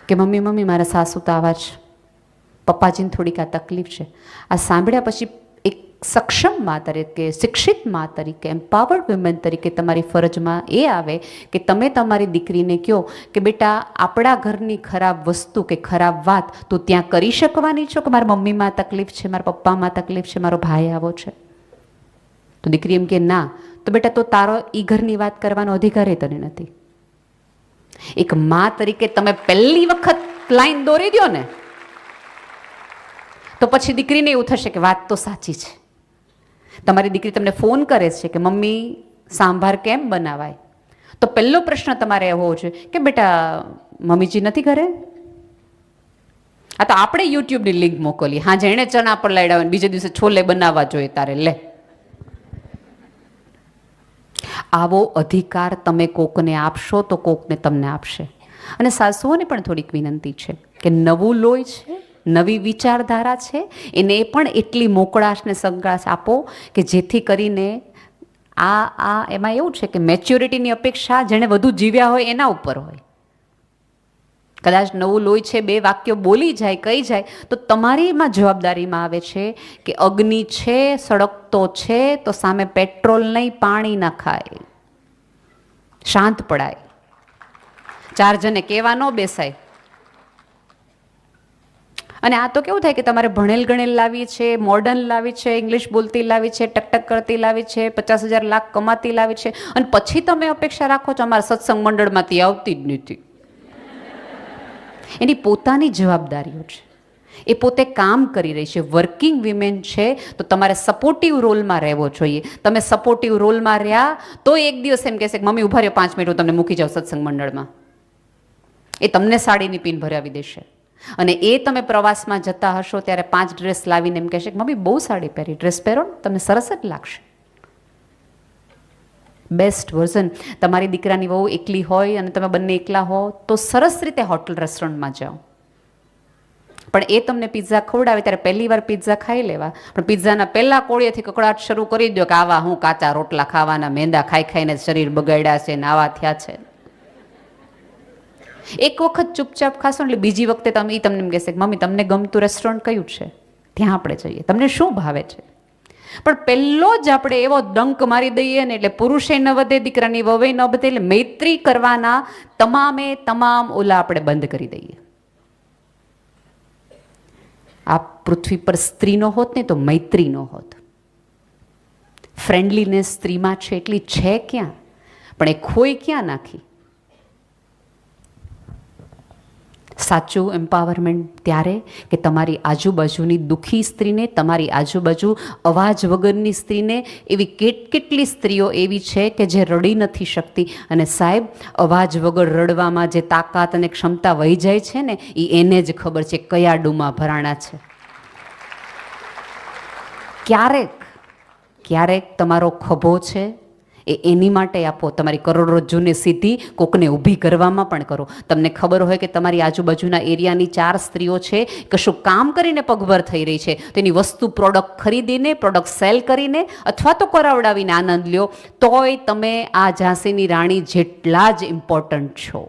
કે મમ્મી મમ્મી મારા સાસુ તો આવા જ, પપ્પાજીને થોડીક આ તકલીફ છે, આ સાંભળ્યા પછી એક સક્ષમ મા તરીકે, શિક્ષિત મા તરીકે, એમ્પાવર્ડ વિમેન તરીકે તમારી ફરજમાં એ આવે કે તમે તમારી દીકરીને કહો કે બેટા આપણા ઘરની ખરાબ વસ્તુ કે ખરાબ વાત તું ત્યાં કરી શકવાની છો કે મારા મમ્મીમાં તકલીફ છે, મારા પપ્પામાં તકલીફ છે, મારો ભાઈ આવો છે? તો દીકરી એમ કે ના, તો બેટા તો તારો ઈ ઘરની વાત કરવાનો અધિકાર તને નથી. એક મા તરીકે તમે પહેલી વખત લાઈન દોરી દો ને તો પછી દીકરીને એવું થશે કે વાત તો સાચી છે. તમારી દીકરી તમને ફોન કરે છે કે મમ્મી સાંભાર કેમ બનાવાય, તો પહેલો પ્રશ્ન તમારે હોવો જોઈએ કે બેટા મમ્મીજી નથી ઘરે? આ તો આપણે યુટ્યુબની લિંક મોકલીએ, હા જેણે ચણા પર લાડ્યા હોય બીજે દિવસે છોલે બનાવવા જોઈએ તારે લે. આવો અધિકાર તમે કોકને આપશો તો કોકને તમને આપશે. અને સાસુઓને પણ થોડીક વિનંતી છે કે નવું લોહી છે, નવી વિચારધારા છે, એને પણ એટલી મોકળાશ ને સંકળાશ આપો કે જેથી કરીને એમાં એવું છે કે મેચ્યોરિટીની અપેક્ષા જેણે વધુ જીવ્યા હોય એના ઉપર હોય. કદાચ નવું લોહી છે, બે વાક્યો બોલી જાય, કહી જાય તો તમારીમાં જવાબદારીમાં આવે છે કે અગ્નિ છે, સળગતો છે તો સામે પેટ્રોલ નહીં પાણી નખાય, શાંત પડાય, ચાર જણે કહેવા ન બેસાય. અને આ તો કેવું થાય કે તમારે ભણેલ ગણેલ લાવી છે, મોડર્ન લાવી છે, ઇંગ્લિશ બોલતી લાવી છે, ટકટક કરતી લાવી છે, 50,000 લાખ કમાતી લાવી છે, અને પછી તમે અપેક્ષા રાખો છો અમારા સત્સંગ મંડળમાંથી આવતી જ નથી. એની પોતાની જવાબદારીઓ છે, એ પોતે કામ કરી રહી છે, વર્કિંગ વિમેન છે, તો તમારે સપોર્ટિવ રોલમાં રહેવો જોઈએ. તમે સપોર્ટિવ રોલમાં રહ્યા તો એક દિવસ એમ કહેશે કે મમ્મી ઉભા રહ્યો 5 મિનિટ હું તમને મૂકી જાઉં સત્સંગ મંડળમાં. એ તમને સાડીની પીન ભરાવી દેશે. અને એ તમે પ્રવાસમાં જતા હશો ત્યારે 5 ડ્રેસ લાવીને એમ કહેશે કે મમ્મી બહુ સાડી પહેરી, ડ્રેસ પહેરો ને તમને સરસ જ લાગશે. Best version. તમારી દીકરાની વહુ એકલી હોય અને તમે બંને એકલા હો તો સરસ રીતે હોટલ રેસ્ટોરન્ટમાં જાઓ, પણ એ તમને પિઝા ખવડાવે ત્યારે પહેલી વાર પિઝા ખાઈ લેવા, પણ પિઝાના પહેલા કોળિયેથી કકડાટ શરૂ કરી દો કે આવા હું કાચા રોટલા ખાવાના, મેંદા ખાઈ ખાઈને શરીર બગાડ્યા છે ને આવા થયા છે. એક વખત ચૂપચાપ ખાશો એટલે બીજી વખતે તમને એમ કહેશે કે મમ્મી તમને ગમતું રેસ્ટોરન્ટ કયું છે, ત્યાં આપણે જઈએ, તમને શું ભાવે છે. પણ પહેલો જ આપણે એવો ડંક મારી દઈએ ને એટલે પુરુષે ન વધે, દીકરાની વવે ન વધે, એટલે મૈત્રી કરવાના તમામ ઓલા આપણે બંધ કરી દઈએ. આ પૃથ્વી પર સ્ત્રીનો હોત ને તો મૈત્રીનો હોત. ફ્રેન્ડલીનેસ સ્ત્રીમાં છે એટલી છે ક્યાં, પણ એ ખોઈ ક્યાં નાખી. સાચું એમ્પાવરમેન્ટ ત્યારે કે તમારી આજુબાજુની દુઃખી સ્ત્રીને, તમારી આજુબાજુ અવાજ વગરની સ્ત્રીને, એવી કેટલી સ્ત્રીઓ એવી છે કે જે રડી નથી શકતી, અને સાહેબ અવાજ વગર રડવામાં જે તાકાત અને ક્ષમતા વહી જાય છે ને એ એને જ ખબર છે કયા ડૂમાં ભરાણા છે. ક્યારેક તમારો ખભો છે એ એની માટે આપો, તમારી કરોડરજ્જુને સીધી કોકને ઊભી કરવામાં પણ કરો. તમને ખબર હોય કે તમારી આજુબાજુના એરિયાની 4 સ્ત્રીઓ છે કશું કામ કરીને પગભર થઈ રહી છે, તો એની વસ્તુ પ્રોડક્ટ ખરીદીને, પ્રોડક્ટ સેલ કરીને અથવા તો કરાવડાવીને આનંદ લ્યો, તોય તમે આ ઝાંસીની રાણી જેટલા જ ઇમ્પોર્ટન્ટ છો,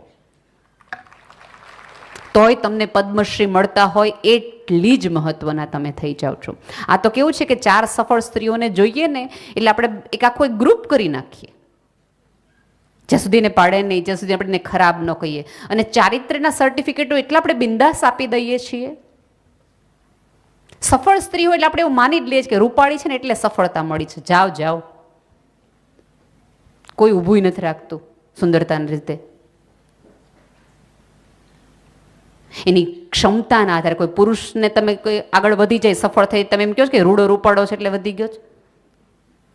તોય તમને પદ્મશ્રી મળતા હોય એટલી જ મહત્વના તમે થઈ જાઓ છો. આ તો કેવું છે કે 4 સફળ સ્ત્રીઓને જોઈએ ને એટલે આપણે એક આખો એક ગ્રુપ કરી નાખીએ, જ્યાં સુધી ને પાડે નહીં, જ્યાં સુધી આપણે ખરાબ ન કહીએ. અને ચારિત્ર્યના સર્ટિફિકેટો એટલા આપણે બિંદાસ આપી દઈએ છીએ. સફળ સ્ત્રીઓ એટલે આપણે એવું માની જ લઈએ કે રૂપાળી છે ને એટલે સફળતા મળી છે, જાઓ કોઈ ઊભું નથી રાખતું સુંદરતાની રીતે. એની ક્ષમતાના આધારે કોઈ પુરુષને તમે કોઈ આગળ વધી જાય, સફળ થઈ, તમે એમ કહો કે રૂડો રૂપાડો છે એટલે વધી ગયો છે,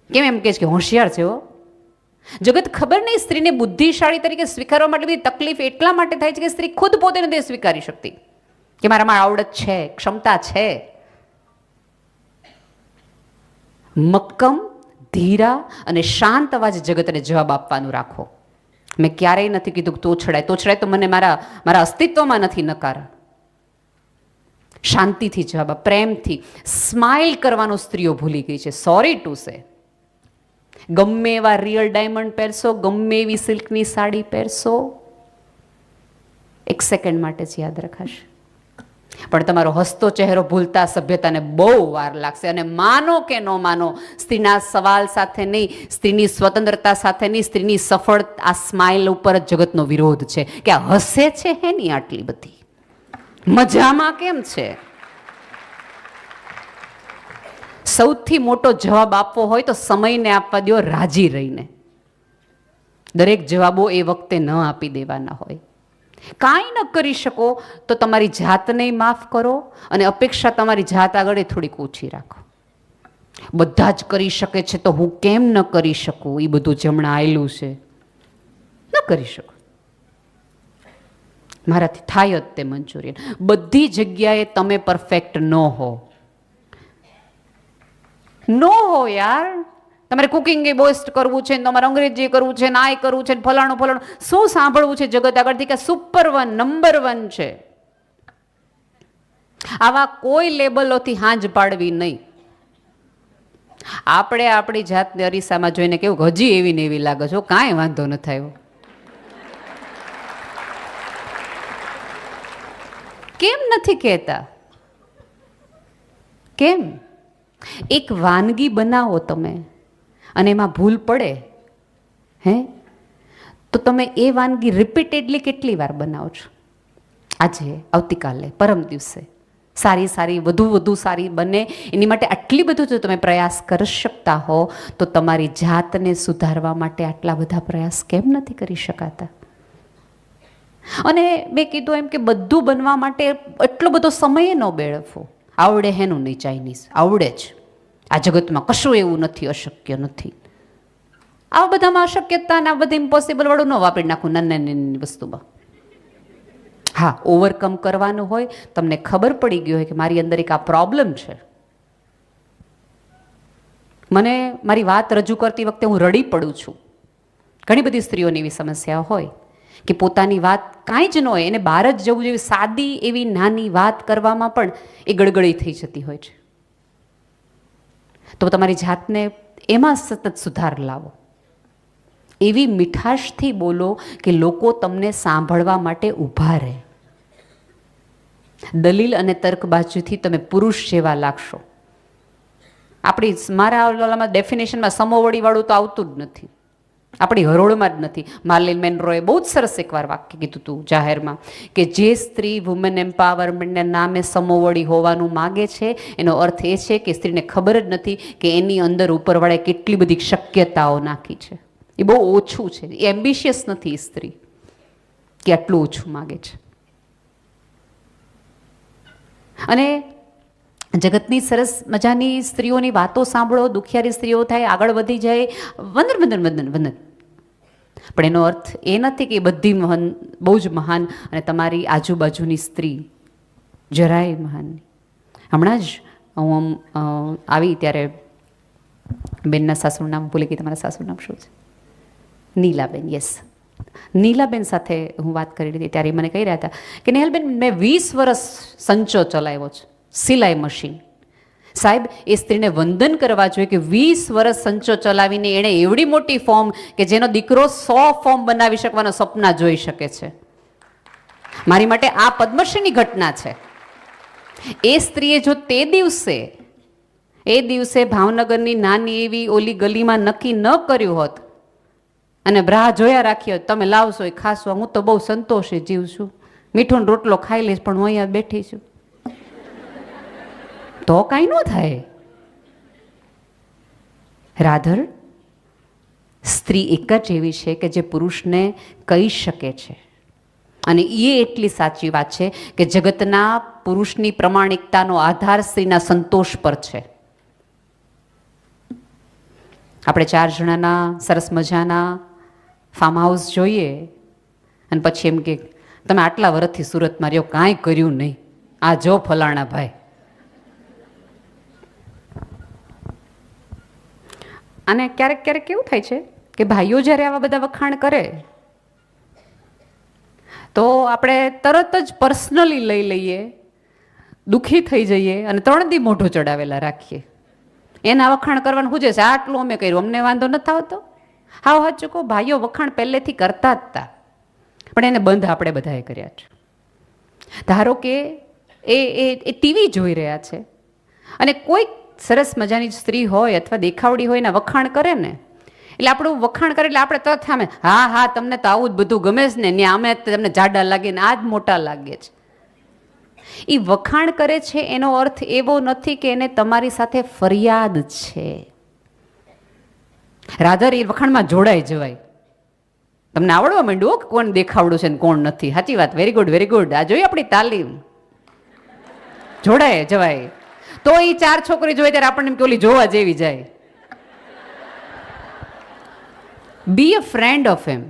કેમ એમ કહે છે કે હોશિયાર છે હો. જગત ખબર નહીં સ્ત્રીને બુદ્ધિશાળી તરીકે સ્વીકારવા માટે બધી તકલીફ એટલા માટે થાય છે કે સ્ત્રી ખુદ પોતે નથી સ્વીકારી શકતી કે મારામાં આવડત છે, ક્ષમતા છે. મક્કમ, ધીરા અને શાંત અવાજ જગતને જવાબ આપવાનું રાખો. મેં ક્યારેય નથી કીધું કે તોછડાય તો મને મારા અસ્તિત્વમાં નથી નકાર. શાંતિથી જવાબ, પ્રેમથી સ્માઇલ કરવાનું સ્ત્રીઓ ભૂલી ગઈ છે. સોરી ટુ સે, ગમે એવા રિયલ ડાયમંડ પહેરશો, ગમે એવી સિલ્કની સાડી પહેરશો, 1 સેકન્ડ માટે જ યાદ રખાશે. પણ તમારો હસતો ચહેરો ભૂલતા સભ્યતાને બહુ વાર લાગશે. અને માનો કે ન માનો, સ્ત્રીના સવાલ સાથે નહીં, સ્ત્રીની સ્વતંત્રતા સાથે નહીં, સ્ત્રીની સફળ આ સ્માઇલ ઉપર જ જગતનો વિરોધ છે કે આ હસે છે હે નહીં, આટલી બધી મજામાં કેમ છે. સૌથી મોટો જવાબ આપવો હોય તો સમયને આપવા દો, રાજી રહીને. દરેક જવાબો એ વખતે ન આપી દેવાના હોય. કાંઈ ન કરી શકો તો તમારી જાતને માફ કરો અને અપેક્ષા તમારી જાત આગળ થોડીક ઓછી રાખો. બધા જ કરી શકે છે તો હું કેમ ન કરી શકું, એ બધું જમણા આવેલું છે, ન કરી શકું, મારાથી થાય જ તે મંચુરિયન. બધી જગ્યાએ તમે પરફેક્ટ ન હો યાર. તમારે કુકિંગ એ બોસ્ટ કરવું છે, તમારે અંગ્રેજી કરવું છે, ના કરવું છે, ફલાણું ફલાણું શું સાંભળવું છે જગત આગળથી કે સુપર 1 નંબર 1 છે. આવા કોઈ લેબલોથી હાંજ પાડવી નહીં. આપણે આપણી જાતને અરીસામાં જોઈને કેવું હજી એવી ને એવી લાગે છે, કાંઈ વાંધો ન થાય. કેમ નથી કહેતા? કેમ? એક વાનગી બનાવો તમે અને એમાં ભૂલ પડે હે તો તમે એ વાનગી રિપીટેડલી કેટલી વાર બનાવો છો? આજે, આવતીકાલે, પરમ દિવસે સારી વધુ સારી બને એની માટે આટલી બધું જો તમે પ્રયાસ કરી શકતા હો તો તમારી જાતને સુધારવા માટે આટલા બધા પ્રયાસ કેમ નથી કરી શકાતા? અને મેં કીધું એમ કે બધું બનવા માટે એટલો બધો સમય ન બેળવો. આવડે હેનું નહીં, ચાઇનીઝ આવડે જ. આ જગતમાં કશું એવું નથી અશક્ય નથી. આ બધામાં અશક્યતા અને આ બધું ઇમ્પોસિબલ વાળું ન વાપરી નાખું નાની વસ્તુમાં. હા, ઓવરકમ કરવાનું હોય, તમને ખબર પડી ગઈ હોય કે મારી અંદર એક આ પ્રોબ્લેમ છે. મને મારી વાત રજૂ કરતી વખતે હું રડી પડું છું. ઘણી બધી સ્ત્રીઓની એવી સમસ્યા હોય કે પોતાની વાત કાંઈ જ ન હોય, એને બહાર જ જવું જેવી સાદી એવી નાની વાત કરવામાં પણ એ ગડગડી થઈ જતી હોય છે. તો તમારી જાતને એમાં સતત સુધાર લાવો. એવી મીઠાશથી બોલો કે લોકો તમને સાંભળવા માટે ઊભા રહે. દલીલ અને તર્કબાજીથી તમે પુરુષ જેવા લાગશો. મારા ડેફિનેશનમાં સમોવડી વાળું તો આવતું જ નથી, આપણી હરોળમાં જ નથી. માર્લિન મેનરોએ બહુ જ સરસ એકવાર વાક્ય કીધું હતું જાહેરમાં કે જે સ્ત્રી વુમેન એમ્પાવરમેન્ટના નામે સમોવડી હોવાનું માગે છે એનો અર્થ એ છે કે સ્ત્રીને ખબર જ નથી કે એની અંદર ઉપરવાળાએ કેટલી બધી શક્યતાઓ નાખી છે. એ બહુ ઓછું છે, એ એમ્બિશિયસ નથી સ્ત્રી કે આટલું ઓછું માગે છે. અને જગતની સરસ મજાની સ્ત્રીઓની વાતો સાંભળો, દુખિયારી સ્ત્રીઓ થાય, આગળ વધી જાય, વંદન. પણ એનો અર્થ એ નથી કે બધી મહાન, બહુ જ મહાન અને તમારી આજુબાજુની સ્ત્રી જરાય મહાન. હમણાં જ હું આવી ત્યારે બેનના સાસુનું નામ ભૂલી ગઈ. તમારા સાસુનું નામ શું છે? નીલાબેન. યસ, નીલાબેન સાથે હું વાત કરી હતી ત્યારે મને કહી રહ્યા હતા કે નેહલબેન, મેં 20 વર્ષ સંચો ચલાવ્યો છે, સિલાઈ મશીન. સાહેબ, એ સ્ત્રીને વંદન કરવા જોઈએ કે 20 વર્ષ સંચો ચલાવીને એણે એવડી મોટી ફોર્મ કે જેનો દીકરો 100 ફોર્મ બનાવી શકવાનો સપના જોઈ શકે છે. મારી માટે આ પદ્મશ્રીની ઘટના છે. એ સ્ત્રીએ જો તે દિવસે ભાવનગરની નાની એવી ઓલી ગલીમાં નક્કી ન કર્યું હોત અને રાહ જોયા રાખી હોત તમે લાવશો એ ખાશો, હું તો બહુ સંતોષે જીવ છું, મીઠો રોટલો ખાઈ લઈશ, પણ હું અહીંયા બેઠી છું, તો કાંઈ ન થાય. રાધર, સ્ત્રી એક જ એવી છે કે જે પુરુષને કહી શકે છે. અને એ એટલી સાચી વાત છે કે જગતના પુરુષની પ્રમાણિકતાનો આધાર સ્ત્રીના સંતોષ પર છે. આપણે 4 જણાના સરસ મજાના ફાર્મ હાઉસ જોઈએ અને પછી એમ કે તમે આટલા વર્ષથી સુરતમાં રહ્યો, કાંઈ કર્યું નહીં, આ જો ફલાણા ભાઈ. અને ક્યારેક કેવું થાય છે કે ભાઈઓ જ્યારે આવા બધા વખાણ કરે તો આપણે તરત જ પર્સનલી લઈ લઈએ, દુઃખી થઈ જઈએ અને 3 દી મોઢું ચડાવેલા રાખીએ એના વખાણ કરવાનું શું છે, આટલું અમે કર્યું અમને વાંધો નથી આવતો. હાવ સાચું કહો, ભાઈઓ વખાણ પહેલેથી કરતા જ હતા, પણ એને બંધ આપણે બધાએ કર્યા છે. ધારો કે એ ટીવી જોઈ રહ્યા છે અને કોઈક સરસ મજાની સ્ત્રી હોય અથવા દેખાવડી હોય એના વખાણ કરે ને, એટલે આપણું વખાણ કરે એટલે આપણે તરત સામે હા હા તમને તો આવું જ બધું ગમે છે ને, અમે તમને જાડા લાગે ને આ જ મોટા લાગે છે. એ વખાણ કરે છે એનો અર્થ એવો નથી કે એને તમારી સાથે ફરિયાદ છે. રાધર એ વખાણમાં જોડાઈ જવાય. તમને આવડવા માંડ્યું કે કોણ દેખાવડું છે ને કોણ નથી. સાચી વાત, વેરી ગુડ વેરી ગુડ. આ જોઈ આપણી તાલીમ. જોડાય જવાય તો એ 4 છોકરી જોઈએ ત્યારે આપણને ઓલી જોવા જેવી જાય. બી અ ફ્રેન્ડ ઓફ એમ.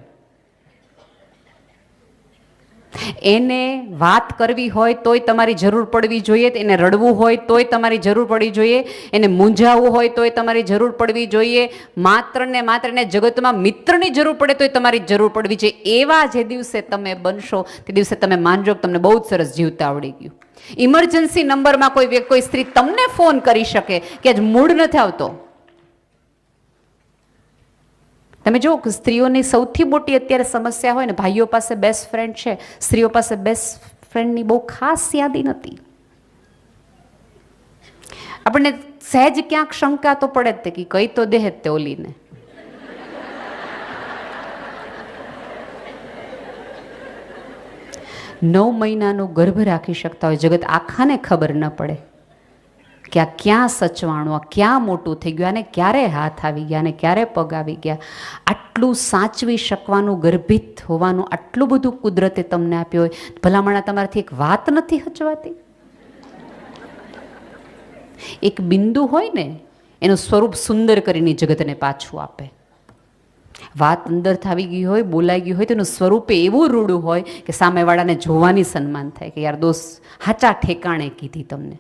એને વાત કરવી હોય તોય તમારી જરૂર પડવી જોઈએ, એને રડવું હોય તોય તમારી જરૂર પડવી જોઈએ, એને મૂંઝાવવું હોય તોય તમારી જરૂર પડવી જોઈએ, માત્ર ને માત્ર એને જગતમાં મિત્રની જરૂર પડે તોય તમારી જરૂર પડવી જોઈએ. એવા જે દિવસે તમે બનશો તે દિવસે તમે માનજો કે તમને બહુ જ સરસ જીવતા આવડી ગયું. ઇમરજન્સી નંબરમાં કોઈ સ્ત્રી તમને ફોન કરી શકે કે આજ મૂડ નથી આવતો. તમે જો સ્ત્રીઓની સૌથી મોટી અત્યારે સમસ્યા હોય ને, ભાઈઓ પાસે બેસ્ટ ફ્રેન્ડ છે, સ્ત્રીઓ પાસે બેસ્ટ ફ્રેન્ડની બહુ ખાસ યાદી નથી. આપણને સહેજ ક્યાંક શંકા તો પડે જ તે કે કઈ તો દેહ તે ઓલીને. નવ મહિનાનો ગર્ભ રાખી શકતા હોય, જગત આખાને ખબર ન પડે કે આ ક્યાં સચવાણું, આ ક્યાં મોટું થઈ ગયું, આને ક્યારે હાથ આવી ગયા, આને ક્યારે પગ આવી ગયા. આટલું સાચવી શકવાનું, ગર્ભિત હોવાનું આટલું બધું કુદરતે તમને આપ્યું હોય, ભલામણા તમારાથી એક વાત નથી હચવાતી. એક બિંદુ હોય ને એનું સ્વરૂપ સુંદર કરીને જગતને પાછું આપે. વાત અંદર આવી ગઈ હોય, બોલાઈ ગઈ હોય તો એનું સ્વરૂપ એવું રૂડું હોય કે સામેવાળાને જોવાની સન્માન થાય કે યાર દોસ્ત હાચા ઠેકાણે કીધી તમને.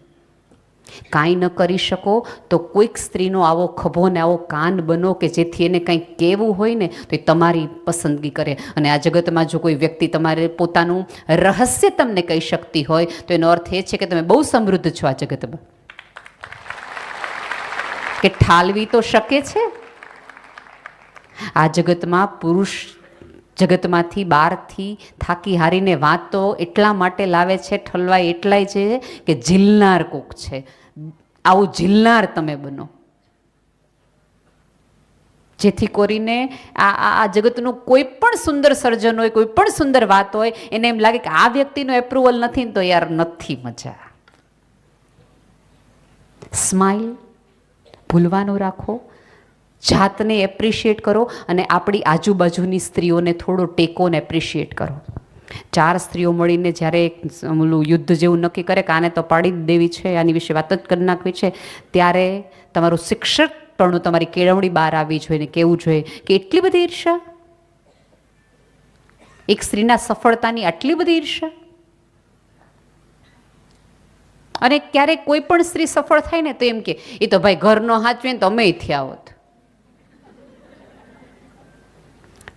કાંઈ ન કરી શકો તો કોઈક સ્ત્રીનો આવો ખભો ને આવો કાન બનો કે જેથી એને કંઈક કહેવું હોય ને તો એ તમારી પસંદગી કરે. અને આ જગતમાં જો કોઈ વ્યક્તિ તમારે પોતાનું રહસ્ય તમને કહી શકતી હોય તો એનો અર્થ એ છે કે તમે બહુ સમૃદ્ધ છો આ જગતમાં. કે ઠાલવી તો શકે છે. આ જગતમાં પુરુષ જગતમાંથી બહારથી થાકી હારીને વાત તો એટલા માટે લાવે છે, ઠલવાય એટલાય છે કે ઝીલનાર કોક છે. આવું ઝીલનાર તમે બનો જેથી કરીને આ જગતનું કોઈ પણ સુંદર સર્જન હોય, કોઈ પણ સુંદર વાત હોય, એને એમ લાગે કે આ વ્યક્તિનું એપ્રુવલ નથી ને તો યાર નથી મજા. સ્માઇલ ભૂલવાનું રાખો, જાતને એપ્રિશિએટ કરો અને આપણી આજુબાજુની સ્ત્રીઓને થોડો ટેકો ને એપ્રિશિએટ કરો. 4 સ્ત્રીઓ મળીને જ્યારે ઓલું યુદ્ધ જેવું નક્કી કરે કે આને તો પાડી જ દેવી છે, આની વિશે વાત જ કરી નાખવી છે, ત્યારે તમારું શિક્ષકપણું, તમારી કેળવણી બહાર આવવી જોઈએ ને કહેવું જોઈએ કે એટલી બધી ઈર્ષા, એક સ્ત્રીના સફળતાની આટલી બધી ઈર્ષા. અને ક્યારેક કોઈ પણ સ્ત્રી સફળ થાય ને તો એમ કે એ તો ભાઈ ઘરનો હાચવે ને તો અમે થયા હોત.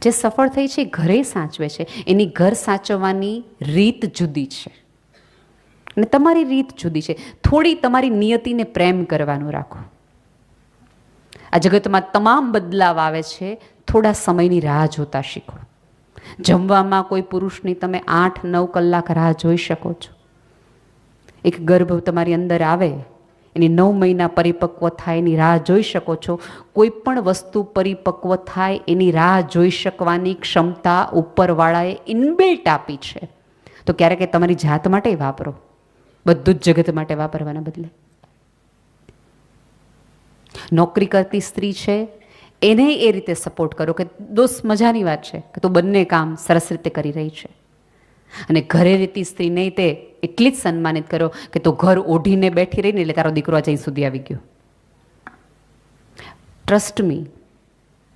જે સફળ થઈ છે ઘરે સાચવે છે, એની ઘર સાચવવાની રીત જુદી છે અને તમારી રીત જુદી છે. થોડી તમારી નિયતિને પ્રેમ કરવાનું રાખો. આ જગતમાં તમામ બદલાવ આવે છે, થોડા સમયની રાહ જોતા શીખો. જમવામાં કોઈ પુરુષની તમે 8-9 કલાક રાહ જોઈ શકો છો. એક ગર્ભ તમારી અંદર આવે એની 9 મહિના પરિપક્વ થાય એની રાહ જોઈ શકો છો. કોઈ પણ વસ્તુ પરિપક્વ થાય એની રાહ જોઈ શકવાની ક્ષમતા ઉપરવાળાએ ઇનબિલ્ટ આપી છે. તો ક્યારેક તમારી જાત માટે વાપરો, બધું જ જગત માટે વાપરવાના બદલે. નોકરી કરતી સ્ત્રી છે એને એ રીતે સપોર્ટ કરો કે દોસ્ત મજાની વાત છે કે તું બંને કામ સરસ રીતે કરી રહી છે. અને ઘરે રહેતી સ્ત્રીને તે એટલી જ સન્માનિત કરો કે તું ઘર ઓઢીને બેઠી રહીને એટલે તારો દીકરો અહીં સુધી આવી ગયો. ટ્રસ્ટ મી,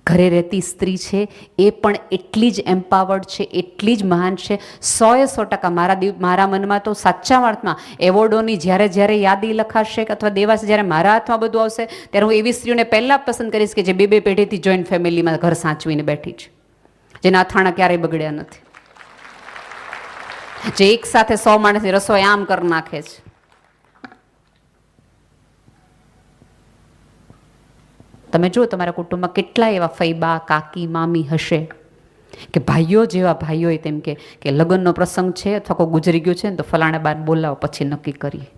ઘરે રહેતી સ્ત્રી છે એ પણ એટલી જ એમ્પાવર્ડ છે, એટલી જ મહાન છે. 100% મારા મનમાં તો સાચા અર્થમાં એવોર્ડોની જ્યારે યાદી લખાશે અથવા દેવાશે, જ્યારે મારા હાથમાં બધું આવશે ત્યારે હું એવી સ્ત્રીઓને પહેલાં પસંદ કરીશ કે જે 2 પેઢીથી જોઈન્ટ ફેમિલીમાં ઘર સાચવીને બેઠી છે, જેના અથાણા ક્યારેય બગડ્યા નથી, જે એક સાથે 100 માણસની રસોઈ આમ કરી નાખે છે. તમે જુઓ તમારા કુટુંબમાં કેટલા એવા ફઈબા કાકી મામી હશે કે ભાઈઓ જેવા ભાઈઓ તેમ કે લગ્નનો પ્રસંગ છે અથવા કોઈ ગુજરી ગયું છે ને તો ફલાણા બાર બોલાવો પછી નક્કી કરીએ.